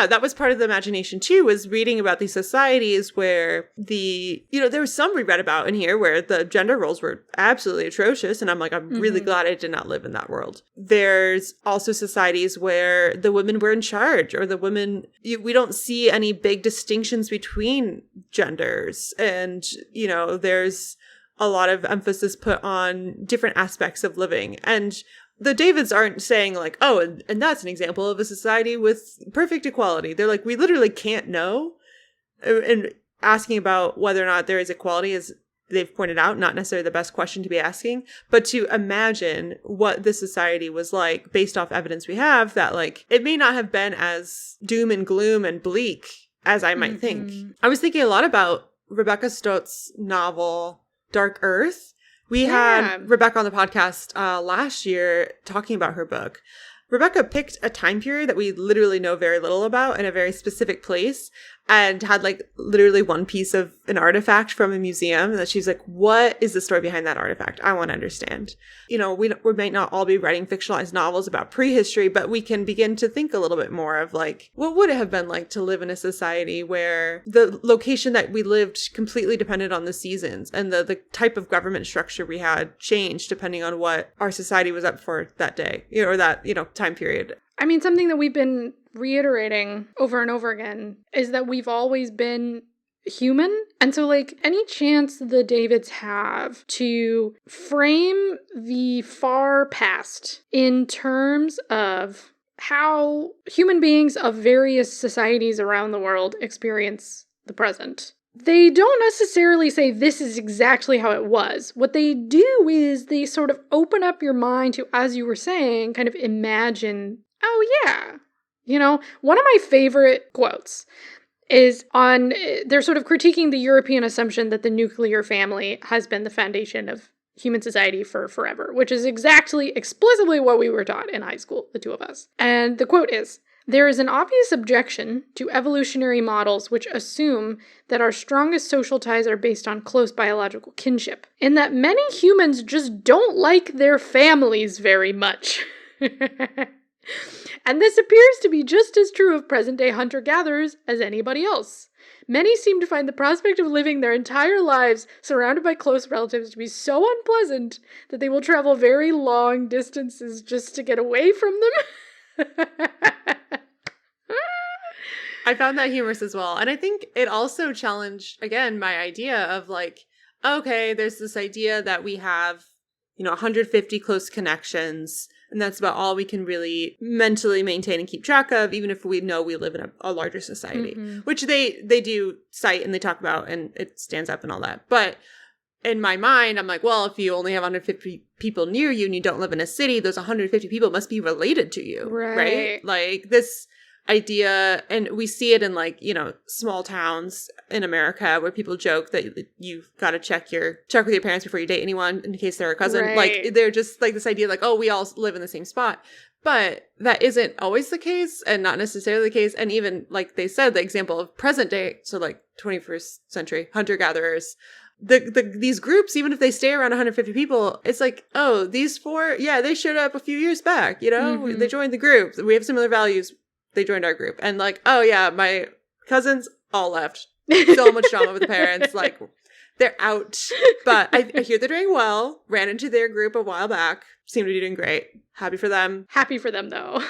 [SPEAKER 1] That was part of the imagination too, was reading about these societies where there was some we read about in here where the gender roles were absolutely atrocious. And I'm like, I'm really glad I did not live in that world. There's also societies where the women were in charge, or the women, we don't see any big distinctions between genders. And, there's a lot of emphasis put on different aspects of living. And the Davids aren't saying like, oh, and that's an example of a society with perfect equality. They're like, we literally can't know. And asking about whether or not there is equality is, they've pointed out, not necessarily the best question to be asking, but to imagine what this society was like based off evidence we have, that like, it may not have been as doom and gloom and bleak as I might think. I was thinking a lot about Rebecca Stott's novel, Dark Earth. We had Rebecca on the podcast last year talking about her book. Rebecca picked a time period that we literally know very little about in a very specific place. and had like literally one piece of an artifact from a museum that she's like, what is the story behind that artifact? I want to understand. You know, we might not all be writing fictionalized novels about prehistory, but we can begin to think a little bit more of like, what would it have been like to live in a society where the location that we lived completely depended on the seasons, and the type of government structure we had changed depending on what our society was up for that day, you know, or that, you know, time period.
[SPEAKER 2] I mean, something that we've been reiterating over and over again is that we've always been human. And so, like, any chance the Davids have to frame the far past in terms of how human beings of various societies around the world experience the present, they don't necessarily say this is exactly how it was. What they do is they sort of open up your mind to, as you were saying, kind of imagine, oh yeah. You know, one of my favorite quotes is on, they're sort of critiquing the European assumption that the nuclear family has been the foundation of human society for forever, which is explicitly what we were taught in high school, the two of us. And the quote is, "There is an obvious objection to evolutionary models which assume that our strongest social ties are based on close biological kinship, in that many humans just don't like their families very much." And this appears to be just as true of present-day hunter-gatherers as anybody else. Many seem to find the prospect of living their entire lives surrounded by close relatives to be so unpleasant that they will travel very long distances just to get away from them.
[SPEAKER 1] I found that humorous as well. And I think it also challenged, again, my idea of like, okay, there's this idea that we have, you know, 150 close connections, and that's about all we can really mentally maintain and keep track of, even if we know we live in a larger society, which they do cite and they talk about, and it stands up and all that. But in my mind, I'm like, well, if you only have 150 people near you and you don't live in a city, those 150 people must be related to you, right? Like this idea, and we see it in like, you know, small towns in America where people joke that you've got to check with your parents before you date anyone in case they're a cousin.
[SPEAKER 2] Right.
[SPEAKER 1] Like they're just like this idea like, oh, we all live in the same spot. But that isn't always the case, and not necessarily the case. And even like they said, the example of present day, so like 21st century hunter-gatherers, these groups, even if they stay around 150 people, it's like, oh, these four, yeah, they showed up a few years back, you know, they joined the group. We have similar values. They joined our group. And like, oh yeah, my cousins all left. So much drama with the parents. Like, they're out. But I hear they're doing well. Ran into their group a while back. Seem to be doing great. Happy for them.
[SPEAKER 2] Happy for them, though.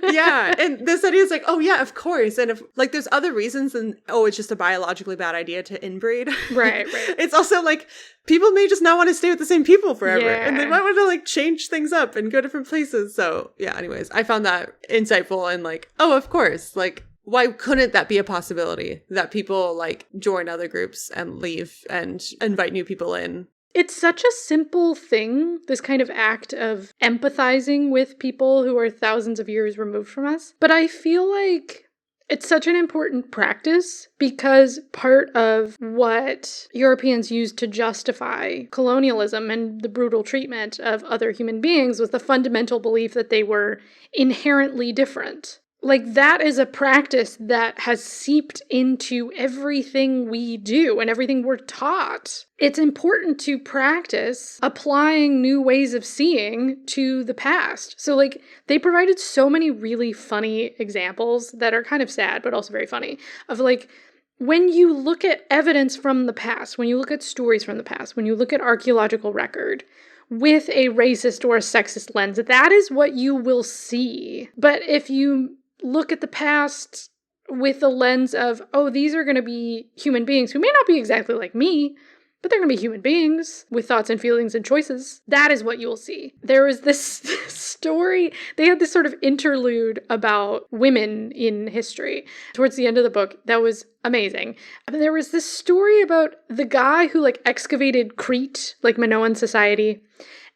[SPEAKER 1] Yeah. And this idea is like, oh yeah, of course. And if like there's other reasons than, oh, it's just a biologically bad idea to inbreed.
[SPEAKER 2] Right.
[SPEAKER 1] It's also like, people may just not want to stay with the same people forever.
[SPEAKER 2] Yeah.
[SPEAKER 1] And they might want to like change things up and go different places. So yeah, anyways, I found that insightful and like, oh, of course. Like, why couldn't that be a possibility that people like join other groups and leave and invite new people in?
[SPEAKER 2] It's such a simple thing, this kind of act of empathizing with people who are thousands of years removed from us. But I feel like it's such an important practice because part of what Europeans used to justify colonialism and the brutal treatment of other human beings was the fundamental belief that they were inherently different. Like, that is a practice that has seeped into everything we do and everything we're taught. It's important to practice applying new ways of seeing to the past. So, like, they provided so many really funny examples that are kind of sad, but also very funny, of, like, when you look at evidence from the past, when you look at stories from the past, when you look at archaeological record, with a racist or a sexist lens, that is what you will see. But if you look at the past with the lens of, oh, these are going to be human beings who may not be exactly like me, but they're going to be human beings with thoughts and feelings and choices. That is what you'll see. There was this story, they had this sort of interlude about women in history towards the end of the book that was amazing. I mean, there was this story about the guy who like excavated Crete, like Minoan society,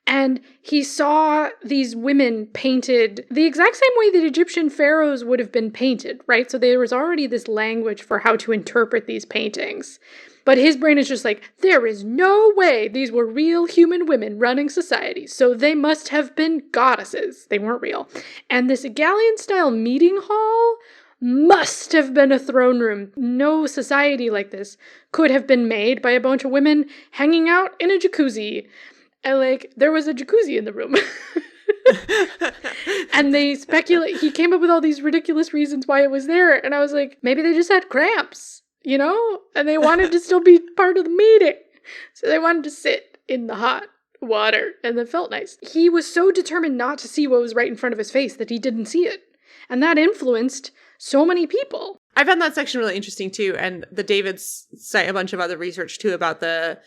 [SPEAKER 2] and he saw these women painted the exact same way that Egyptian pharaohs would have been painted, right? So there was already this language for how to interpret these paintings. But his brain is just like, there is no way these were real human women running society, so they must have been goddesses. They weren't real. And this Gallian-style meeting hall must have been a throne room. No society like this could have been made by a bunch of women hanging out in a jacuzzi. And, like, there was a jacuzzi in the room. And they speculate, he came up with all these ridiculous reasons why it was there. And I was like, maybe they just had cramps, you know? And they wanted to still be part of the meeting. So they wanted to sit in the hot water, and it felt nice. He was so determined not to see what was right in front of his face that he didn't see it. And that influenced so many people.
[SPEAKER 1] I found that section really interesting too. And the Davids cite a bunch of other research too about the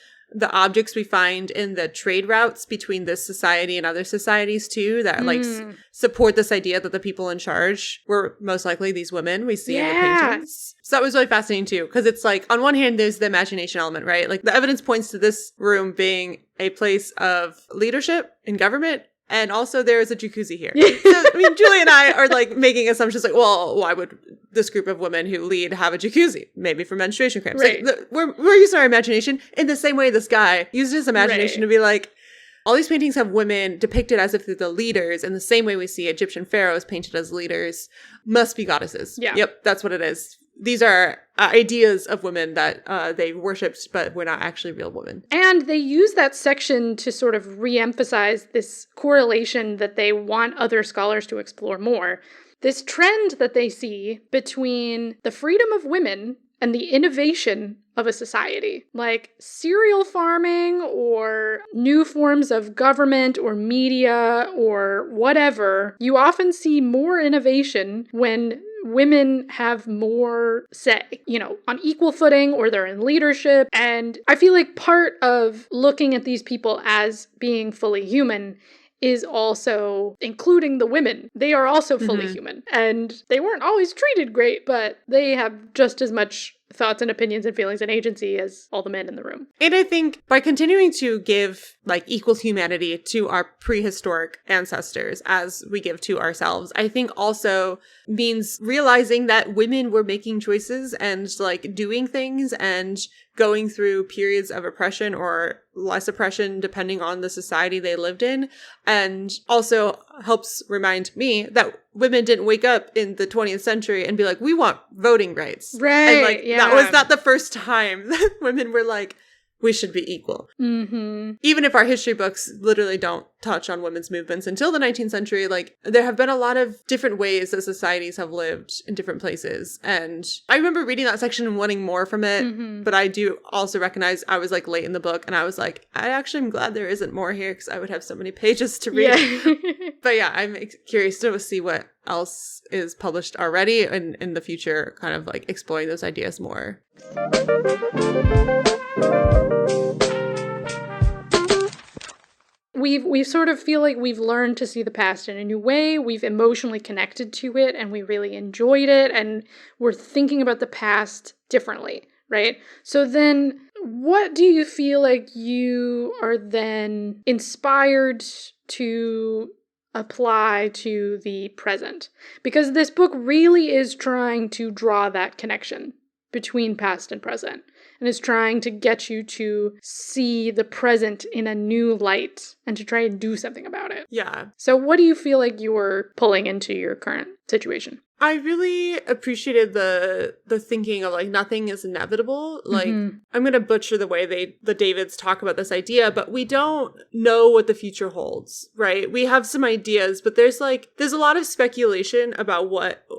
[SPEAKER 1] objects we find in the trade routes between this society and other societies too, that like support this idea that the people in charge were most likely these women we see in the paintings. So that was really fascinating too, because it's like, on one hand, there's the imagination element, right? Like the evidence points to this room being a place of leadership in government. And also there is a jacuzzi here. So, I mean, Julie and I are like making assumptions like, well, why would this group of women who lead have a jacuzzi? Maybe for menstruation cramps.
[SPEAKER 2] Right.
[SPEAKER 1] Like, we're using our imagination in the same way this guy used his imagination to be like, all these paintings have women depicted as if they're the leaders, in the same way we see Egyptian pharaohs painted as leaders, must be goddesses.
[SPEAKER 2] Yeah.
[SPEAKER 1] Yep, that's what it is. These are ideas of women that they worshipped, but were not actually real women.
[SPEAKER 2] And they use that section to sort of re-emphasize this correlation that they want other scholars to explore more. This trend that they see between the freedom of women and the innovation of a society, like cereal farming or new forms of government or media or whatever. You often see more innovation when women have more say, you know, on equal footing, or they're in leadership. And I feel like part of looking at these people as being fully human is also including the women. They are also fully human. And they weren't always treated great, but they have just as much thoughts and opinions and feelings and agency as all the men in the room.
[SPEAKER 1] And I think by continuing to give like equal humanity to our prehistoric ancestors as we give to ourselves, I think also means realizing that women were making choices and like doing things and going through periods of oppression or less oppression depending on the society they lived in. And also helps remind me that women didn't wake up in the 20th century and be like, we want voting rights.
[SPEAKER 2] Right.
[SPEAKER 1] And like, that was not the first time that women were like, we should be equal.
[SPEAKER 2] Mm-hmm.
[SPEAKER 1] Even if our history books literally don't touch on women's movements until the 19th century, like there have been a lot of different ways that societies have lived in different places. And I remember reading that section and wanting more from it. But I do also recognize I was like late in the book and I was like, I actually am glad there isn't more here because I would have so many pages to read.
[SPEAKER 2] Yeah.
[SPEAKER 1] But yeah, I'm curious to see what else is published already and in the future, kind of like exploring those ideas more.
[SPEAKER 2] We sort of feel like we've learned to see the past in a new way. We've emotionally connected to it and we really enjoyed it and we're thinking about the past differently, right? So then what do you feel like you are then inspired to apply to the present? Because this book really is trying to draw that connection between past and present. And is trying to get you to see the present in a new light and to try and do something about it.
[SPEAKER 1] Yeah.
[SPEAKER 2] So what do you feel like you're pulling into your current situation?
[SPEAKER 1] I really appreciated the thinking of like nothing is inevitable. Like I'm going to butcher the way the Davids talk about this idea, but we don't know what the future holds, right? We have some ideas, but there's a lot of speculation about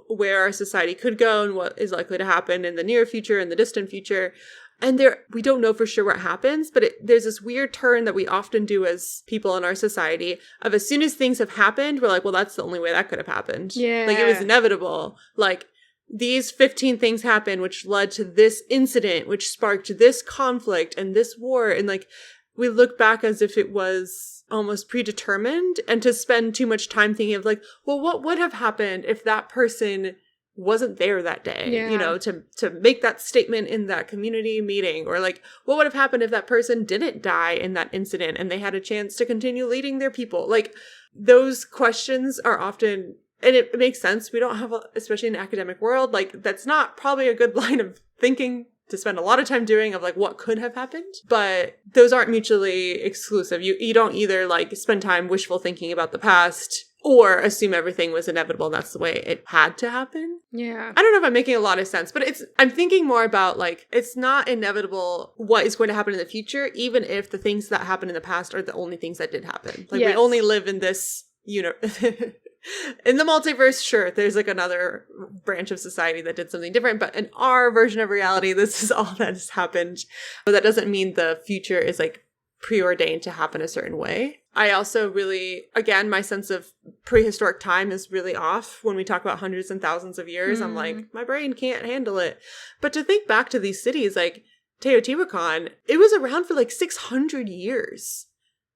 [SPEAKER 1] where our society could go and what is likely to happen in the near future and the distant future. And we don't know for sure what happens, but there's this weird turn that we often do as people in our society of as soon as things have happened, we're like, well, that's the only way that could have happened.
[SPEAKER 2] Yeah.
[SPEAKER 1] Like it was inevitable. Like these 15 things happened, which led to this incident, which sparked this conflict and this war. And like we look back as if it was almost predetermined, and to spend too much time thinking of like, well, what would have happened if that person wasn't there that day, you know, to make that statement in that community meeting, or like what would have happened if that person didn't die in that incident and they had a chance to continue leading their people. Like those questions are often, and it makes sense. We don't have, especially in the academic world, like that's not probably a good line of thinking to spend a lot of time doing of like what could have happened, but those aren't mutually exclusive. You don't either like spend time wishful thinking about the past or assume everything was inevitable and that's the way it had to happen.
[SPEAKER 2] Yeah.
[SPEAKER 1] I don't know if I'm making a lot of sense, but I'm thinking more about like, it's not inevitable what is going to happen in the future, even if the things that happened in the past are the only things that did happen. Like we only live in this, in the multiverse, sure, there's like another branch of society that did something different, but in our version of reality, this is all that has happened. But that doesn't mean the future is like preordained to happen a certain way. I also really, again, my sense of prehistoric time is really off when we talk about hundreds and thousands of years. I'm like, my brain can't handle it. But to think back to these cities, like Teotihuacan, it was around for like 600 years.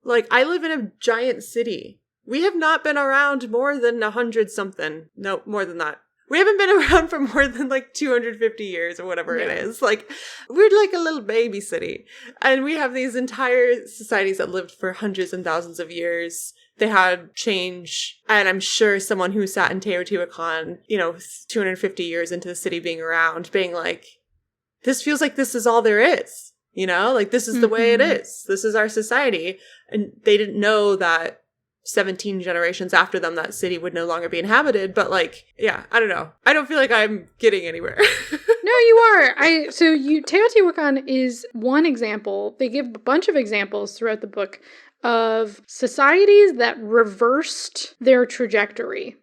[SPEAKER 1] Like, I live in a giant city. We have not been around more than 100 something. No, more than that. We haven't been around for more than like 250 years or whatever it is. Like, we're like a little baby city. And we have these entire societies that lived for hundreds and thousands of years. They had change. And I'm sure someone who sat in Teotihuacan, 250 years into the city being around, being like, this feels like this is all there is. Like this is the way it is. This is our society. And they didn't know that 17 generations after them, that city would no longer be inhabited. But like, yeah, I don't know. I don't feel like I'm getting anywhere.
[SPEAKER 2] No, you are. Teotihuacan is one example. They give a bunch of examples throughout the book of societies that reversed their trajectory.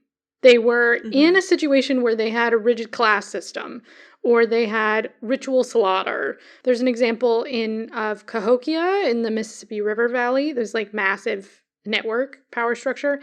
[SPEAKER 2] They were in a situation where they had a rigid class system, or they had ritual slaughter. There's an example of Cahokia in the Mississippi River Valley. There's like massive network power structure.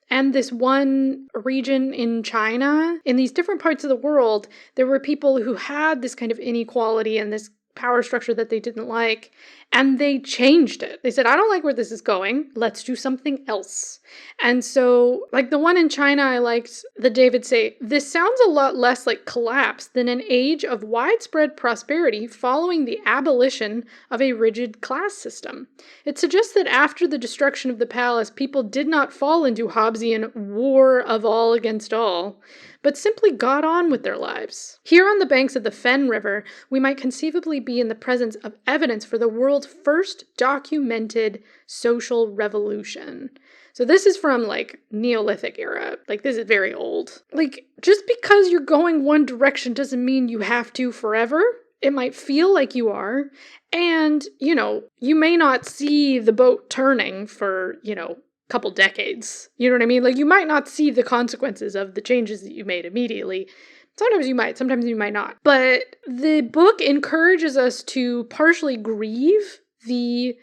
[SPEAKER 2] And this one region in China, in these different parts of the world, there were people who had this kind of inequality and this power structure that they didn't like, and they changed it. They said, I don't like where this is going. Let's do something else. And so, like the one in China, I liked that David say, this sounds a lot less like collapse than an age of widespread prosperity following the abolition of a rigid class system. It suggests that after the destruction of the palace, people did not fall into Hobbesian war of all against all, but simply got on with their lives. Here on the banks of the Fen River, we might conceivably be in the presence of evidence for the world's first documented social revolution. So this is from like Neolithic era. Like this is very old. Like just because you're going one direction doesn't mean you have to forever. It might feel like you are. And, you may not see the boat turning for, couple decades. You know what I mean? Like you might not see the consequences of the changes that you made immediately. Sometimes you might, sometimes you might not. But the book encourages us to partially grieve the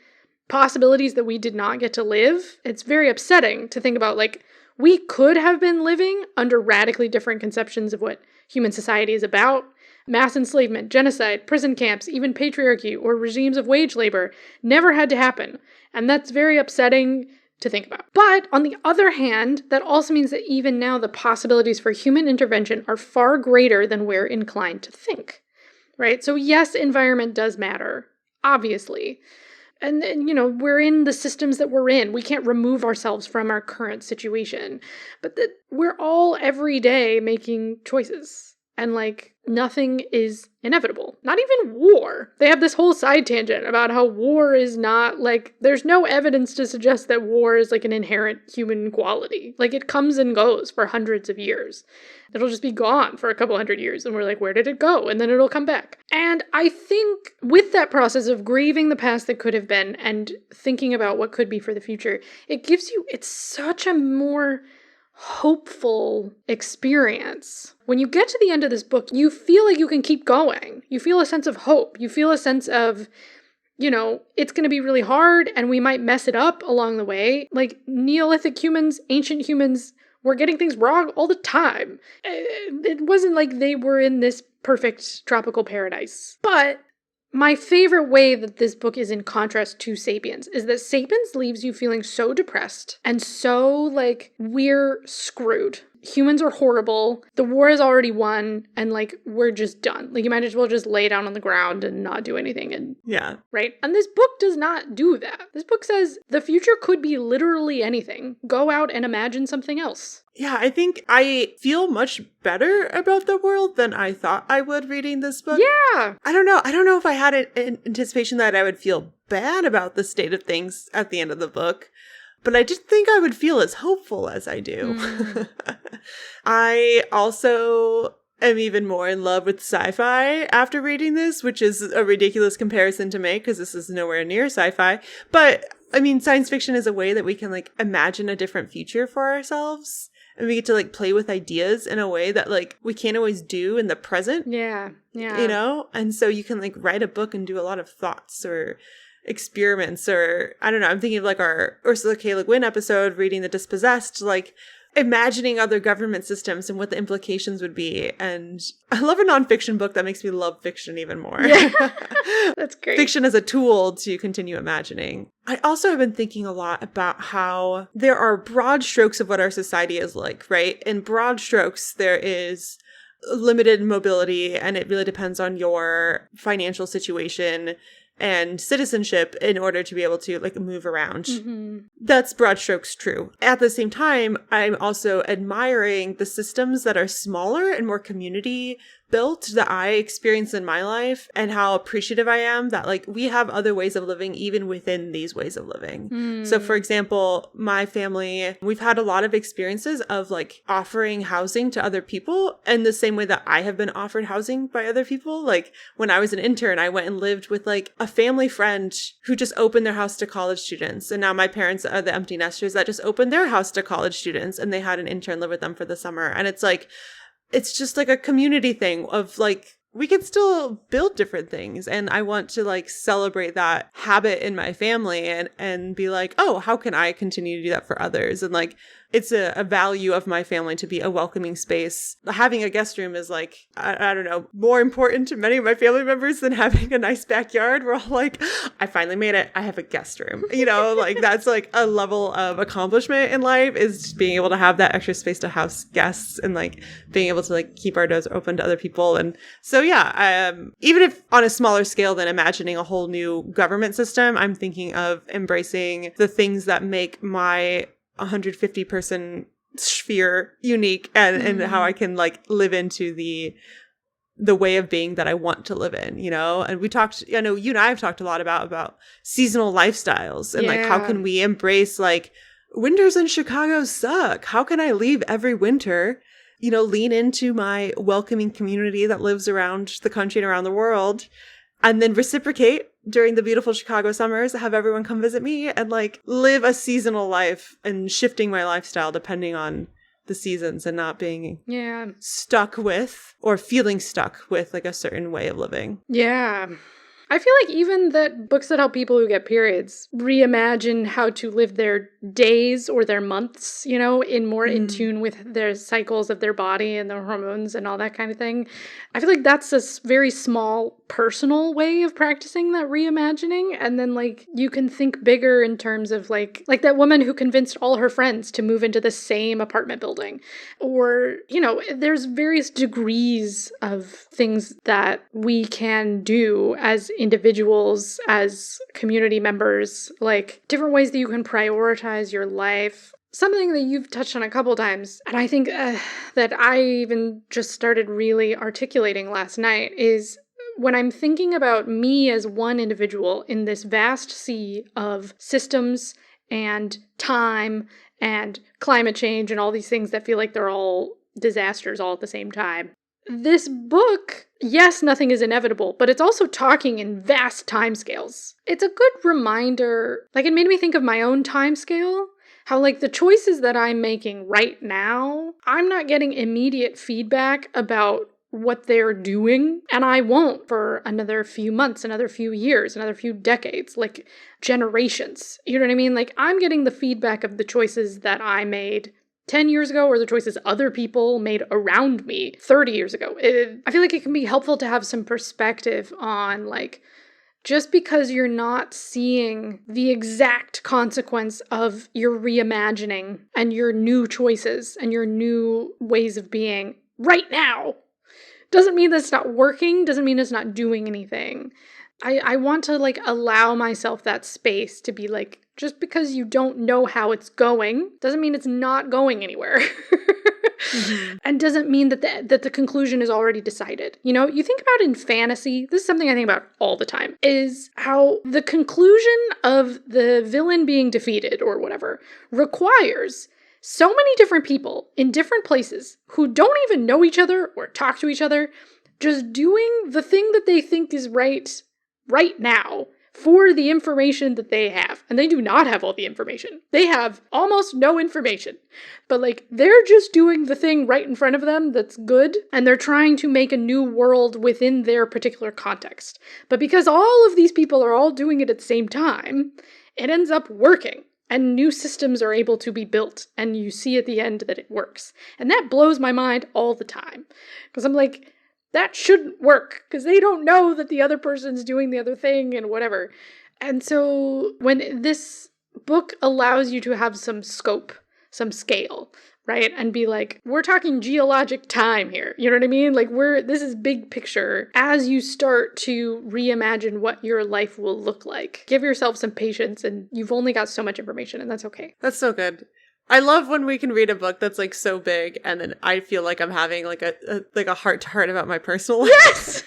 [SPEAKER 2] possibilities that we did not get to live. It's very upsetting to think about, like, we could have been living under radically different conceptions of what human society is about. Mass enslavement, genocide, prison camps, even patriarchy or regimes of wage labor never had to happen. And that's very upsetting to think about. But on the other hand, that also means that even now the possibilities for human intervention are far greater than we're inclined to think, right? So yes, environment does matter, obviously. And we're in the systems that we're in. We can't remove ourselves from our current situation. But that we're all every day making choices. And like nothing is inevitable. Not even war. They have this whole side tangent about how war is not like, there's no evidence to suggest that war is like an inherent human quality. Like it comes and goes for hundreds of years. It'll just be gone for a couple hundred years. And we're like, where did it go? And then it'll come back. And I think with that process of grieving the past that could have been and thinking about what could be for the future, it's such a more hopeful experience. When you get to the end of this book, you feel like you can keep going. You feel a sense of hope. You feel a sense of, it's going to be really hard and we might mess it up along the way. Like Neolithic humans, ancient humans were getting things wrong all the time. It wasn't like they were in this perfect tropical paradise. But my favorite way that this book is in contrast to Sapiens is that Sapiens leaves you feeling so depressed and so like we're screwed. Humans are horrible. The war is already won and like we're just done. Like you might as well just lay down on the ground and not do anything. And
[SPEAKER 1] yeah.
[SPEAKER 2] Right? And this book does not do that. This book says the future could be literally anything. Go out and imagine something else.
[SPEAKER 1] Yeah, I think I feel much better about the world than I thought I would reading this book.
[SPEAKER 2] Yeah.
[SPEAKER 1] I don't know if I had an anticipation that I would feel bad about the state of things at the end of the book. but I didn't think I would feel as hopeful as I do. I also am even more in love with sci-fi after reading this, which is a ridiculous comparison to make because this is nowhere near sci-fi. But I mean, science fiction is a way that we can like imagine a different future for ourselves. And we get to like play with ideas in a way that like we can't always do in the present.
[SPEAKER 2] Yeah.
[SPEAKER 1] You know? And so you can like write a book and do a lot of thoughts or experiments, or I don't know, I'm thinking of like our Ursula K. Le Guin episode, Reading the Dispossessed, like imagining other government systems and what the implications would be. And I love a nonfiction book that makes me love fiction even more.
[SPEAKER 2] Yeah. That's great.
[SPEAKER 1] Fiction as a tool to continue imagining. I also have been thinking a lot about how there are broad strokes of what our society is like, right? In broad strokes, there is limited mobility, and it really depends on your financial situation and citizenship in order to be able to like move around. That's broad strokes true. At the same time, I'm also admiring the systems that are smaller and more community built that I experience in my life, and how appreciative I am that like we have other ways of living even within these ways of living. So for example, my family, we've had a lot of experiences of like offering housing to other people in the same way that I have been offered housing by other people. Like when I was an intern, I went and lived with like a family friend who just opened their house to college students. And now my parents are the empty nesters that just opened their house to college students, and they had an intern live with them for the summer. And it's like, it's just like a community thing of like, we can still build different things. And I want to like celebrate that habit in my family and be like, oh, how can I continue to do that for others? And like, it's a value of my family to be a welcoming space. Having a guest room is like, I don't know, more important to many of my family members than having a nice backyard. We're all like, I finally made it. I have a guest room. You know, like that's like a level of accomplishment in life, is just being able to have that extra space to house guests and like being able to like keep our doors open to other people. And so, yeah, even if on a smaller scale than imagining a whole new government system, I'm thinking of embracing the things that make my 150 person sphere unique, and how I can like live into the way of being that I want to live in, you know? And we talked, I know you and I have talked a lot about seasonal lifestyles and like how can we embrace like winters in Chicago suck. How can I leave every winter, you know, lean into my welcoming community that lives around the country and around the world, and then reciprocate during the beautiful Chicago summers, have everyone come visit me and like live a seasonal life and shifting my lifestyle depending on the seasons and not being stuck with or feeling stuck with like a certain way of living.
[SPEAKER 2] Yeah. I feel like even that books that help people who get periods reimagine how to live their days or their months, you know, in tune with their cycles of their body and their hormones and all that kind of thing. I feel like that's a very small personal way of practicing that reimagining. And then like you can think bigger in terms of like that woman who convinced all her friends to move into the same apartment building. Or, you know, there's various degrees of things that we can do as individuals, as community members, like different ways that you can prioritize your life. Something that you've touched on a couple times, and I think that I even just started really articulating last night, is when I'm thinking about me as one individual in this vast sea of systems and time and climate change and all these things that feel like they're all disasters all at the same time. This book, yes, nothing is inevitable, but it's also talking in vast timescales. It's a good reminder, like it made me think of my own timescale, how like the choices that I'm making right now, I'm not getting immediate feedback about what they're doing, and I won't for another few months, another few years, another few decades, like generations. You know what I mean? Like I'm getting the feedback of the choices that I made 10 years ago, or the choices other people made around me 30 years ago. I feel like it can be helpful to have some perspective on, like, just because you're not seeing the exact consequence of your reimagining and your new choices and your new ways of being right now, doesn't mean that's not working, doesn't mean it's not doing anything. I want to like allow myself that space to be like, just because you don't know how it's going doesn't mean it's not going anywhere. Mm-hmm. And doesn't mean that the conclusion is already decided. You know, you think about in fantasy, this is something I think about all the time, is how the conclusion of the villain being defeated or whatever requires so many different people in different places who don't even know each other or talk to each other, just doing the thing that they think is right now for the information that they have. And they do not have all the information. They have almost no information. But like, they're just doing the thing right in front of them that's good, and they're trying to make a new world within their particular context. But because all of these people are all doing it at the same time, it ends up working. And new systems are able to be built, and you see at the end that it works. And that blows my mind all the time. Because I'm like, that shouldn't work, because they don't know that the other person's doing the other thing and whatever. And so when this book allows you to have some scope, some scale, right? And be like, we're talking geologic time here. You know what I mean? Like, this is big picture. As you start to reimagine what your life will look like, give yourself some patience, and you've only got so much information, and that's okay.
[SPEAKER 1] That's so good. I love when we can read a book that's like so big, and then I feel like I'm having like a heart to heart about my personal life.
[SPEAKER 2] Yes.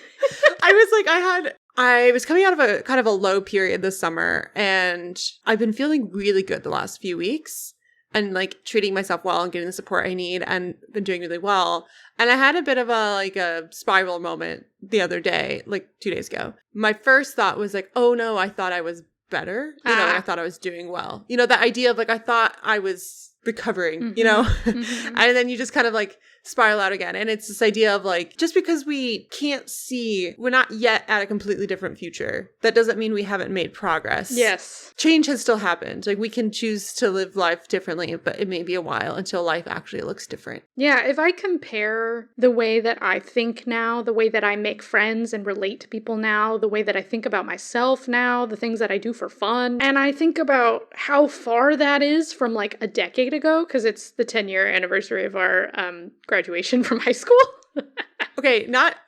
[SPEAKER 1] I was coming out of a kind of a low period this summer, and I've been feeling really good the last few weeks, and like treating myself well and getting the support I need, and been doing really well. And I had a bit of a spiral moment the other day, like 2 days ago. My first thought was like, oh no, I thought I was better. You know, I thought I was doing well. You know, that idea of like, I thought I was recovering, mm-hmm. you know, mm-hmm. and then you just kind of like spiral out again. And it's this idea of like, just because we can't see, we're not yet at a completely different future, that doesn't mean we haven't made progress.
[SPEAKER 2] Yes.
[SPEAKER 1] Change has still happened. Like, we can choose to live life differently, but it may be a while until life actually looks different.
[SPEAKER 2] Yeah. If I compare the way that I think now, the way that I make friends and relate to people now, the way that I think about myself now, the things that I do for fun, and I think about how far that is from like a decade ago, because it's the 10-year anniversary of our graduation from high school.
[SPEAKER 1] Okay,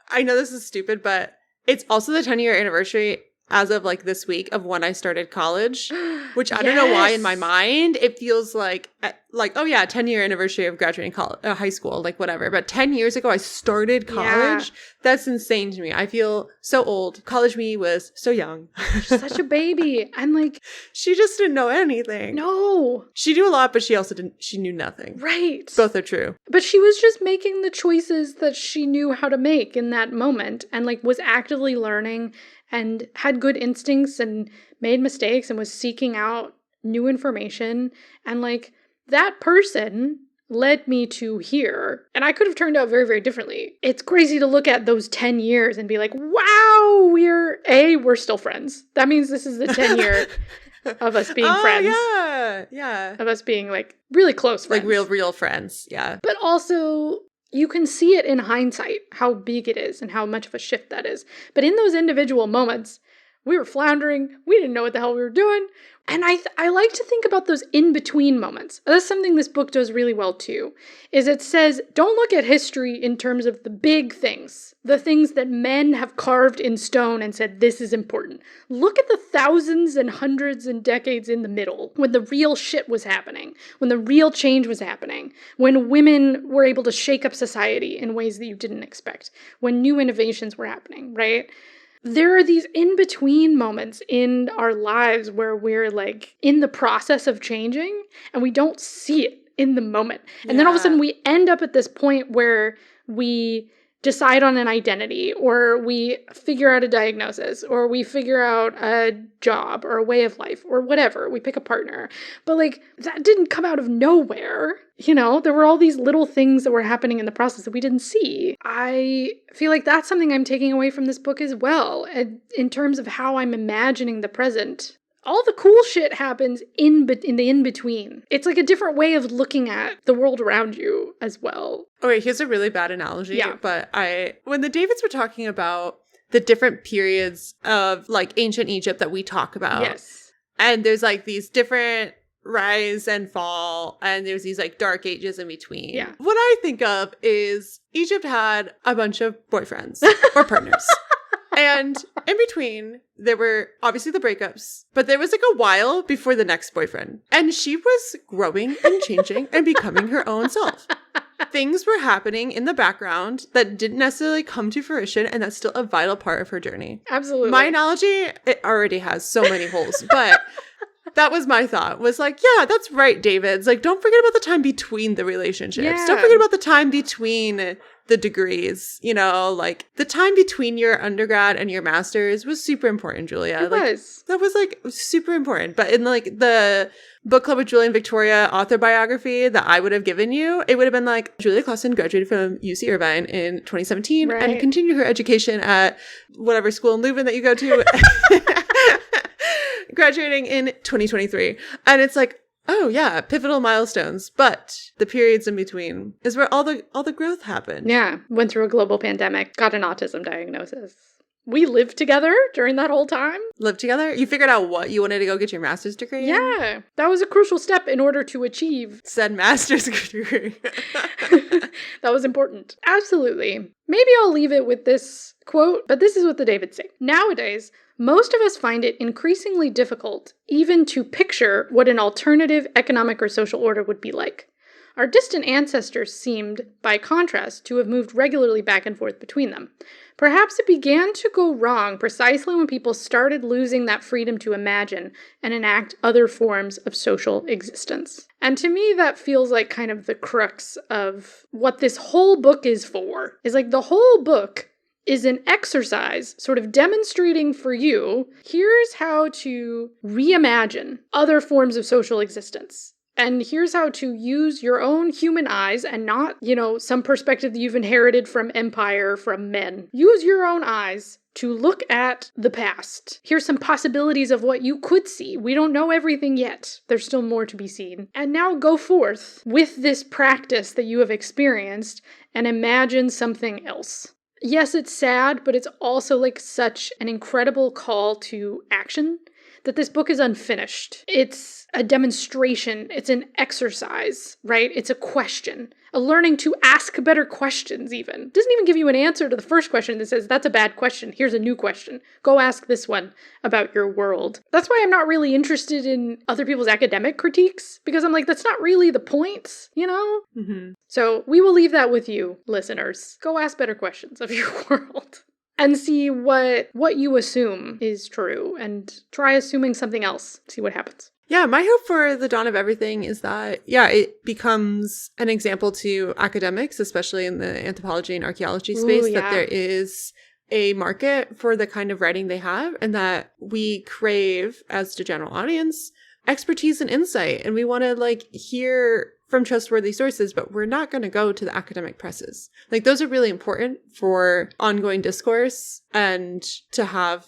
[SPEAKER 1] I know this is stupid, but it's also the 10-year anniversary as of like this week of when I started college, which I don't know why in my mind it feels like, oh yeah, 10-year anniversary of graduating high school, like whatever. But 10 years ago I started college. Yeah. That's insane to me. I feel so old. College me was so young.
[SPEAKER 2] Such a baby. And like,
[SPEAKER 1] she just didn't know anything.
[SPEAKER 2] No.
[SPEAKER 1] She knew a lot, but she knew nothing.
[SPEAKER 2] Right.
[SPEAKER 1] Both are true.
[SPEAKER 2] But she was just making the choices that she knew how to make in that moment, and like was actively learning and had good instincts and made mistakes and was seeking out new information. And like, that person led me to here. And I could have turned out very, very differently. It's crazy to look at those 10 years and be like, wow, we're still friends. That means this is the 10 year of us being friends.
[SPEAKER 1] Yeah. Yeah.
[SPEAKER 2] Of us being like really close friends.
[SPEAKER 1] Like real friends. Yeah.
[SPEAKER 2] But also, you can see it in hindsight, how big it is and how much of a shift that is. But in those individual moments, we were floundering. We didn't know what the hell we were doing. And I like to think about those in-between moments. That's something this book does really well too, is it says, don't look at history in terms of the big things, the things that men have carved in stone and said, this is important. Look at the thousands and hundreds and decades in the middle, when the real shit was happening, when the real change was happening, when women were able to shake up society in ways that you didn't expect, when new innovations were happening, right? There are these in-between moments in our lives where we're like in the process of changing and we don't see it in the moment. And then all of a sudden we end up at this point where we decide on an identity, or we figure out a diagnosis, or we figure out a job or a way of life or whatever. We pick a partner. But like, that didn't come out of nowhere. You know, there were all these little things that were happening in the process that we didn't see. I feel like that's something I'm taking away from this book as well, in terms of how I'm imagining the present. All the cool shit happens in the in-between. It's like a different way of looking at the world around you as well.
[SPEAKER 1] Okay, here's a really bad analogy.
[SPEAKER 2] Yeah.
[SPEAKER 1] But when the Davids were talking about the different periods of like ancient Egypt that we talk about.
[SPEAKER 2] Yes.
[SPEAKER 1] And there's like these different rise and fall, and there's these like dark ages in between.
[SPEAKER 2] Yeah.
[SPEAKER 1] What I think of is Egypt had a bunch of boyfriends or partners. And in between, there were obviously the breakups, but there was like a while before the next boyfriend. And she was growing and changing and becoming her own self. Things were happening in the background that didn't necessarily come to fruition, and that's still a vital part of her journey.
[SPEAKER 2] Absolutely.
[SPEAKER 1] My analogy, it already has so many holes, but that was my thought, was like, yeah, that's right, David. It's like, don't forget about the time between the relationships.
[SPEAKER 2] Yeah.
[SPEAKER 1] Don't forget about the time between the degrees, you know, like the time between your undergrad and your master's was super important, Julia.
[SPEAKER 2] It
[SPEAKER 1] like,
[SPEAKER 2] was.
[SPEAKER 1] That was like super important. But in like the book club with Julia and Victoria author biography that I would have given you, it would have been like Julia Clausen graduated from UC Irvine in 2017
[SPEAKER 2] Right.
[SPEAKER 1] and continued her education at whatever school in Leuven that you go to. Graduating in 2023. And it's like, oh yeah, pivotal milestones. But the periods in between is where all the growth happened.
[SPEAKER 2] Yeah. Went through a global pandemic, got an autism diagnosis. We lived together during that whole time.
[SPEAKER 1] Lived together? You figured out what you wanted to go get your master's degree in?
[SPEAKER 2] Yeah. That was a crucial step in order to achieve
[SPEAKER 1] Said master's degree.
[SPEAKER 2] That was important. Absolutely. Maybe I'll leave it with this quote, but this is what the Davids say. Nowadays, most of us find it increasingly difficult even to picture what an alternative economic or social order would be like. Our distant ancestors seemed, by contrast, to have moved regularly back and forth between them. Perhaps it began to go wrong precisely when people started losing that freedom to imagine and enact other forms of social existence. And to me, that feels like kind of the crux of what this whole book is for. Is like the whole book is an exercise sort of demonstrating for you, here's how to reimagine other forms of social existence. And here's how to use your own human eyes and not, some perspective that you've inherited from empire, from men. Use your own eyes to look at the past. Here's some possibilities of what you could see. We don't know everything yet. There's still more to be seen. And now go forth with this practice that you have experienced and imagine something else. Yes, it's sad, but it's also like such an incredible call to action that this book is unfinished. It's a demonstration. It's an exercise, right? It's a question. A learning to ask better questions even. It doesn't even give you an answer to the first question that says, that's a bad question. Here's a new question. Go ask this one about your world. That's why I'm not really interested in other people's academic critiques, because I'm like, that's not really the point,
[SPEAKER 1] Mm-hmm.
[SPEAKER 2] So we will leave that with you, listeners. Go ask better questions of your world. And see what you assume is true, and try assuming something else. See what happens.
[SPEAKER 1] Yeah, my hope for The Dawn of Everything is that, it becomes an example to academics, especially in the anthropology and archaeology space, that there is a market for the kind of writing they have, and that we crave, as the general audience, expertise and insight. And we want to, hear from trustworthy sources, but we're not going to go to the academic presses. Those are really important for ongoing discourse and to have,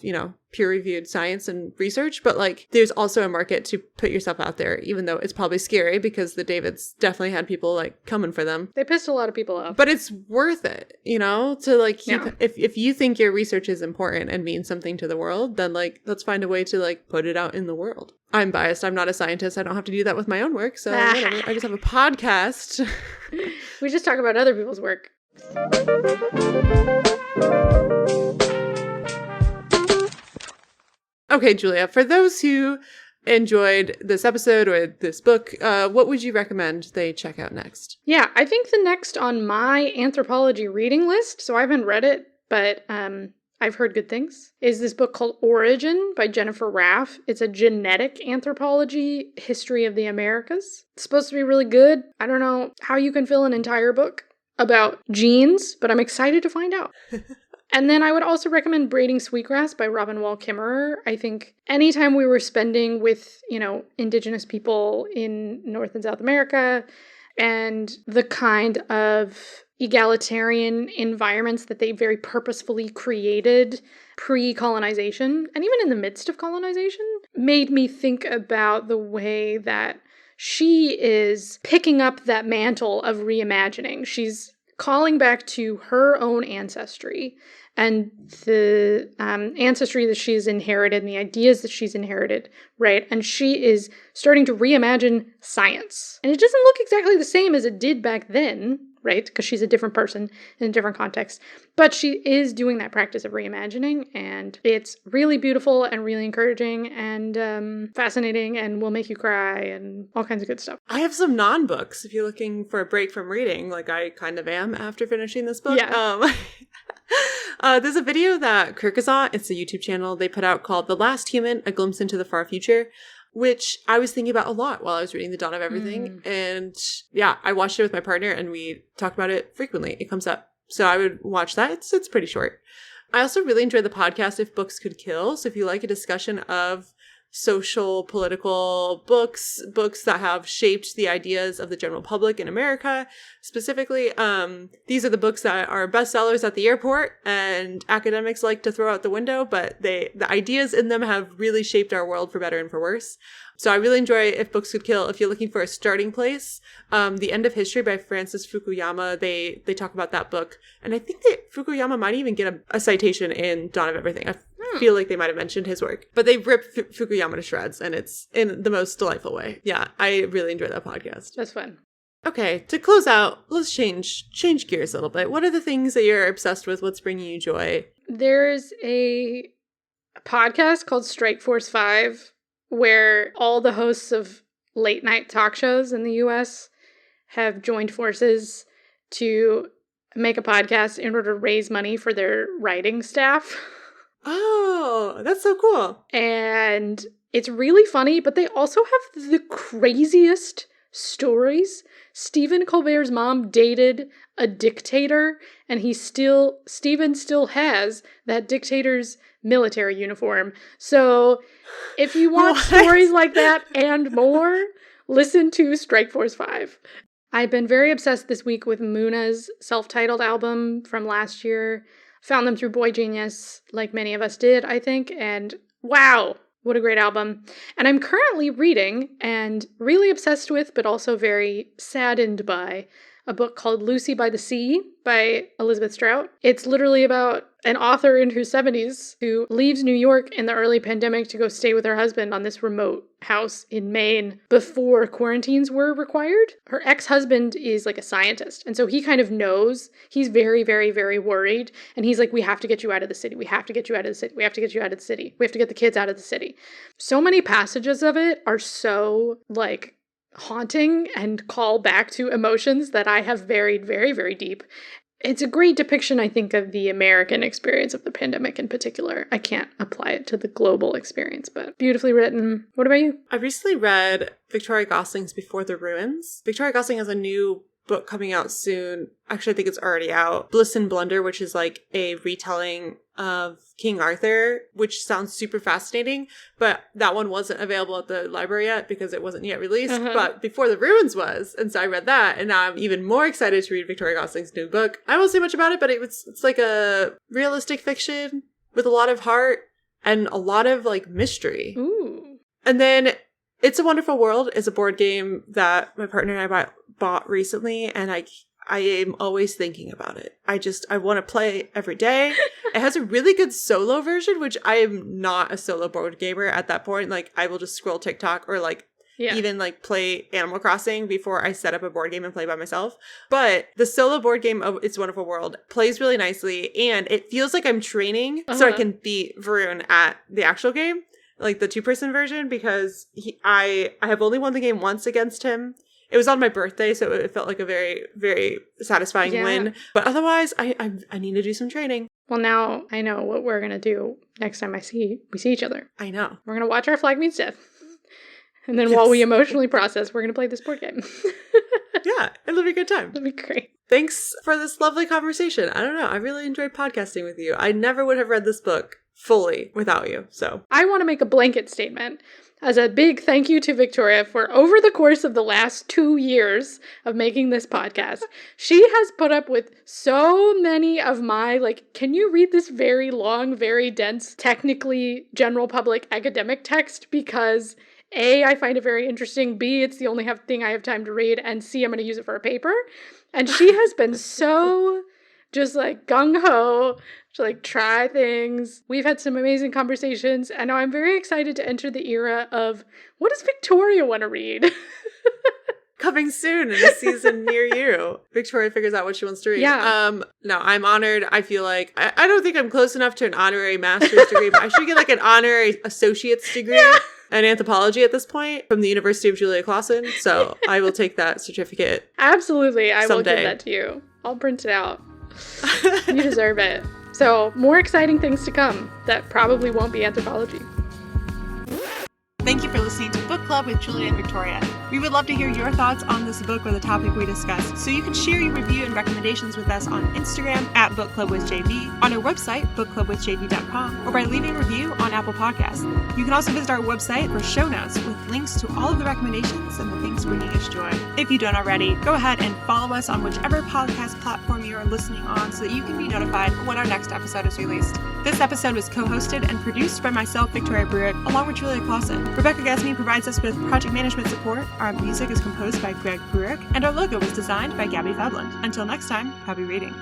[SPEAKER 1] peer-reviewed science and research. But there's also a market to put yourself out there, even though it's probably scary because the Davids definitely had people coming for them.
[SPEAKER 2] They pissed a lot of people off.
[SPEAKER 1] But it's worth it, to keep, if you think your research is important and means something to the world, then let's find a way to put it out in the world. I'm biased. I'm not a scientist. I don't have to do that with my own work. So whatever. I just have a podcast.
[SPEAKER 2] We just talk about other people's work.
[SPEAKER 1] Okay, Julia, for those who enjoyed this episode or this book, what would you recommend they check out next?
[SPEAKER 2] Yeah, I think the next on my anthropology reading list, so I haven't read it, but I've heard good things, is this book called Origin by Jennifer Raff. It's a genetic anthropology history of the Americas. It's supposed to be really good. I don't know how you can fill an entire book about genes, but I'm excited to find out. And then I would also recommend Braiding Sweetgrass by Robin Wall Kimmerer. I think anytime we were spending with, indigenous people in North and South America and the kind of egalitarian environments that they very purposefully created pre-colonization, and even in the midst of colonization, made me think about the way that she is picking up that mantle of reimagining. She's calling back to her own ancestry and the ancestry that she's inherited and the ideas that she's inherited, right? And she is starting to reimagine science. And it doesn't look exactly the same as it did back then, right? Because she's a different person in a different context. But she is doing that practice of reimagining, and it's really beautiful and really encouraging and fascinating and will make you cry and all kinds of good stuff.
[SPEAKER 1] I have some non-books if you're looking for a break from reading, like I kind of am after finishing this book.
[SPEAKER 2] Yeah.
[SPEAKER 1] There's a video that Kirkazon, it's a YouTube channel they put out called The Last Human, A Glimpse into the Far Future, which I was thinking about a lot while I was reading The Dawn of Everything. And yeah, I watched it with my partner and we talk about it frequently. It comes up. So I would watch that. It's pretty short. I also really enjoyed the podcast If Books Could Kill. So if you like a discussion of social, political books that have shaped the ideas of the general public in America. Specifically, these are the books that are bestsellers at the airport and academics like to throw out the window, but the ideas in them have really shaped our world for better and for worse. So I really enjoy If Books Could Kill. If you're looking for a starting place, The End of History by Francis Fukuyama, they talk about that book. And I think that Fukuyama might even get a citation in Dawn of Everything. I feel like they might have mentioned his work. But they rip Fukuyama to shreds, and it's in the most delightful way. Yeah, I really enjoy that podcast.
[SPEAKER 2] That's fun.
[SPEAKER 1] Okay, to close out, let's change gears a little bit. What are the things that you're obsessed with? What's bringing you joy?
[SPEAKER 2] There's a podcast called Strike Force 5, where all the hosts of late night talk shows in the US have joined forces to make a podcast in order to raise money for their writing staff.
[SPEAKER 1] Oh, that's so cool.
[SPEAKER 2] And it's really funny, but they also have the craziest stories. Stephen Colbert's mom dated a dictator, and Stephen still has that dictator's military uniform. So if you want stories like that and more, listen to Strike Force 5. I've been very obsessed this week with Muna's self-titled album from last year. Found them through Boy Genius, like many of us did, I think, and wow, what a great album. And I'm currently reading, and really obsessed with, but also very saddened by, a book called Lucy by the Sea by Elizabeth Strout. It's literally about an author in her 70s who leaves New York in the early pandemic to go stay with her husband on this remote house in Maine before quarantines were required. Her ex-husband is like a scientist, and so he kind of knows. He's very, very, very worried, and he's like, we have to get you out of the city. We have to get you out of the city. We have to get you out of the city. We have to get the kids out of the city. So many passages of it are so like haunting and call back to emotions that I have buried very, very deep. It's a great depiction, I think, of the American experience of the pandemic in particular. I can't apply it to the global experience, but beautifully written. What about you?
[SPEAKER 1] I recently read Victoria Gosling's Before the Ruins. Victoria Gosling has a new book coming out soon. Actually, I think it's already out. Bliss and Blunder, which is like a retelling of King Arthur, which sounds super fascinating, but that one wasn't available at the library yet because it wasn't yet released, but Before the Ruins was, and so I read that, and now I'm even more excited to read Victoria Gosling's new book. I won't say much about it, but it's like a realistic fiction with a lot of heart and a lot of like mystery.
[SPEAKER 2] Ooh.
[SPEAKER 1] And then It's a Wonderful World is a board game that my partner and I bought recently, and I am always thinking about it. I want to play every day. It has a really good solo version, which I am not a solo board gamer at that point. Like, I will just scroll TikTok or like even like play Animal Crossing before I set up a board game and play by myself. But the solo board game of It's a Wonderful World plays really nicely, and it feels like I'm training so I can beat Varun at the actual game, like the 2-person version, because I have only won the game once against him. It was on my birthday, so it felt like a very, very satisfying win. But otherwise, I need to do some training.
[SPEAKER 2] Well, now I know what we're going to do next time we see each other.
[SPEAKER 1] I know.
[SPEAKER 2] We're going to watch our Flag Meets Death. And then while we emotionally process, we're going to play this board game.
[SPEAKER 1] Yeah, it'll be a good time.
[SPEAKER 2] It'll be great.
[SPEAKER 1] Thanks for this lovely conversation. I don't know. I really enjoyed podcasting with you. I never would have read this book fully without you. So
[SPEAKER 2] I want to make a blanket statement as a big thank you to Victoria for over the course of the last 2 years of making this podcast. She has put up with so many of my, like, can you read this very long, very dense, technically general public academic text? Because A, I find it very interesting. B, it's the only thing I have time to read. And C, I'm going to use it for a paper. And she has been so just like gung-ho to like try things. We've had some amazing conversations, and now I'm very excited to enter the era of what does Victoria want to read?
[SPEAKER 1] coming soon in a season near you. Victoria figures out what she wants to read.
[SPEAKER 2] Yeah.
[SPEAKER 1] No, I'm honored. I feel like I don't think I'm close enough to an honorary master's degree, but I should get like an honorary associate's degree in anthropology at this point from the University of Julia Clausen. So I will take that certificate.
[SPEAKER 2] Absolutely. I will
[SPEAKER 1] someday.
[SPEAKER 2] give that to you. I'll print it out. You deserve it. So more exciting things to come that probably won't be anthropology.
[SPEAKER 1] Thank you for listening to Book Club with Julia and Victoria. We would love to hear your thoughts on this book or the topic we discussed, so you can share your review and recommendations with us on Instagram at bookclubwithjv, on our website, bookclubwithjv.com, or by leaving a review on Apple Podcasts. You can also visit our website for show notes with links to all of the recommendations and the things bringing us joy. If you don't already, go ahead and follow us on whichever podcast platform you are listening on so that you can be notified when our next episode is released. This episode was co-hosted and produced by myself, Victoria Brewick, along with Julia Clausen. Rebecca Gasme provides us with project management support. Our music is composed by Greg Brewick, and our logo was designed by Gabby Febland. Until next time, happy reading.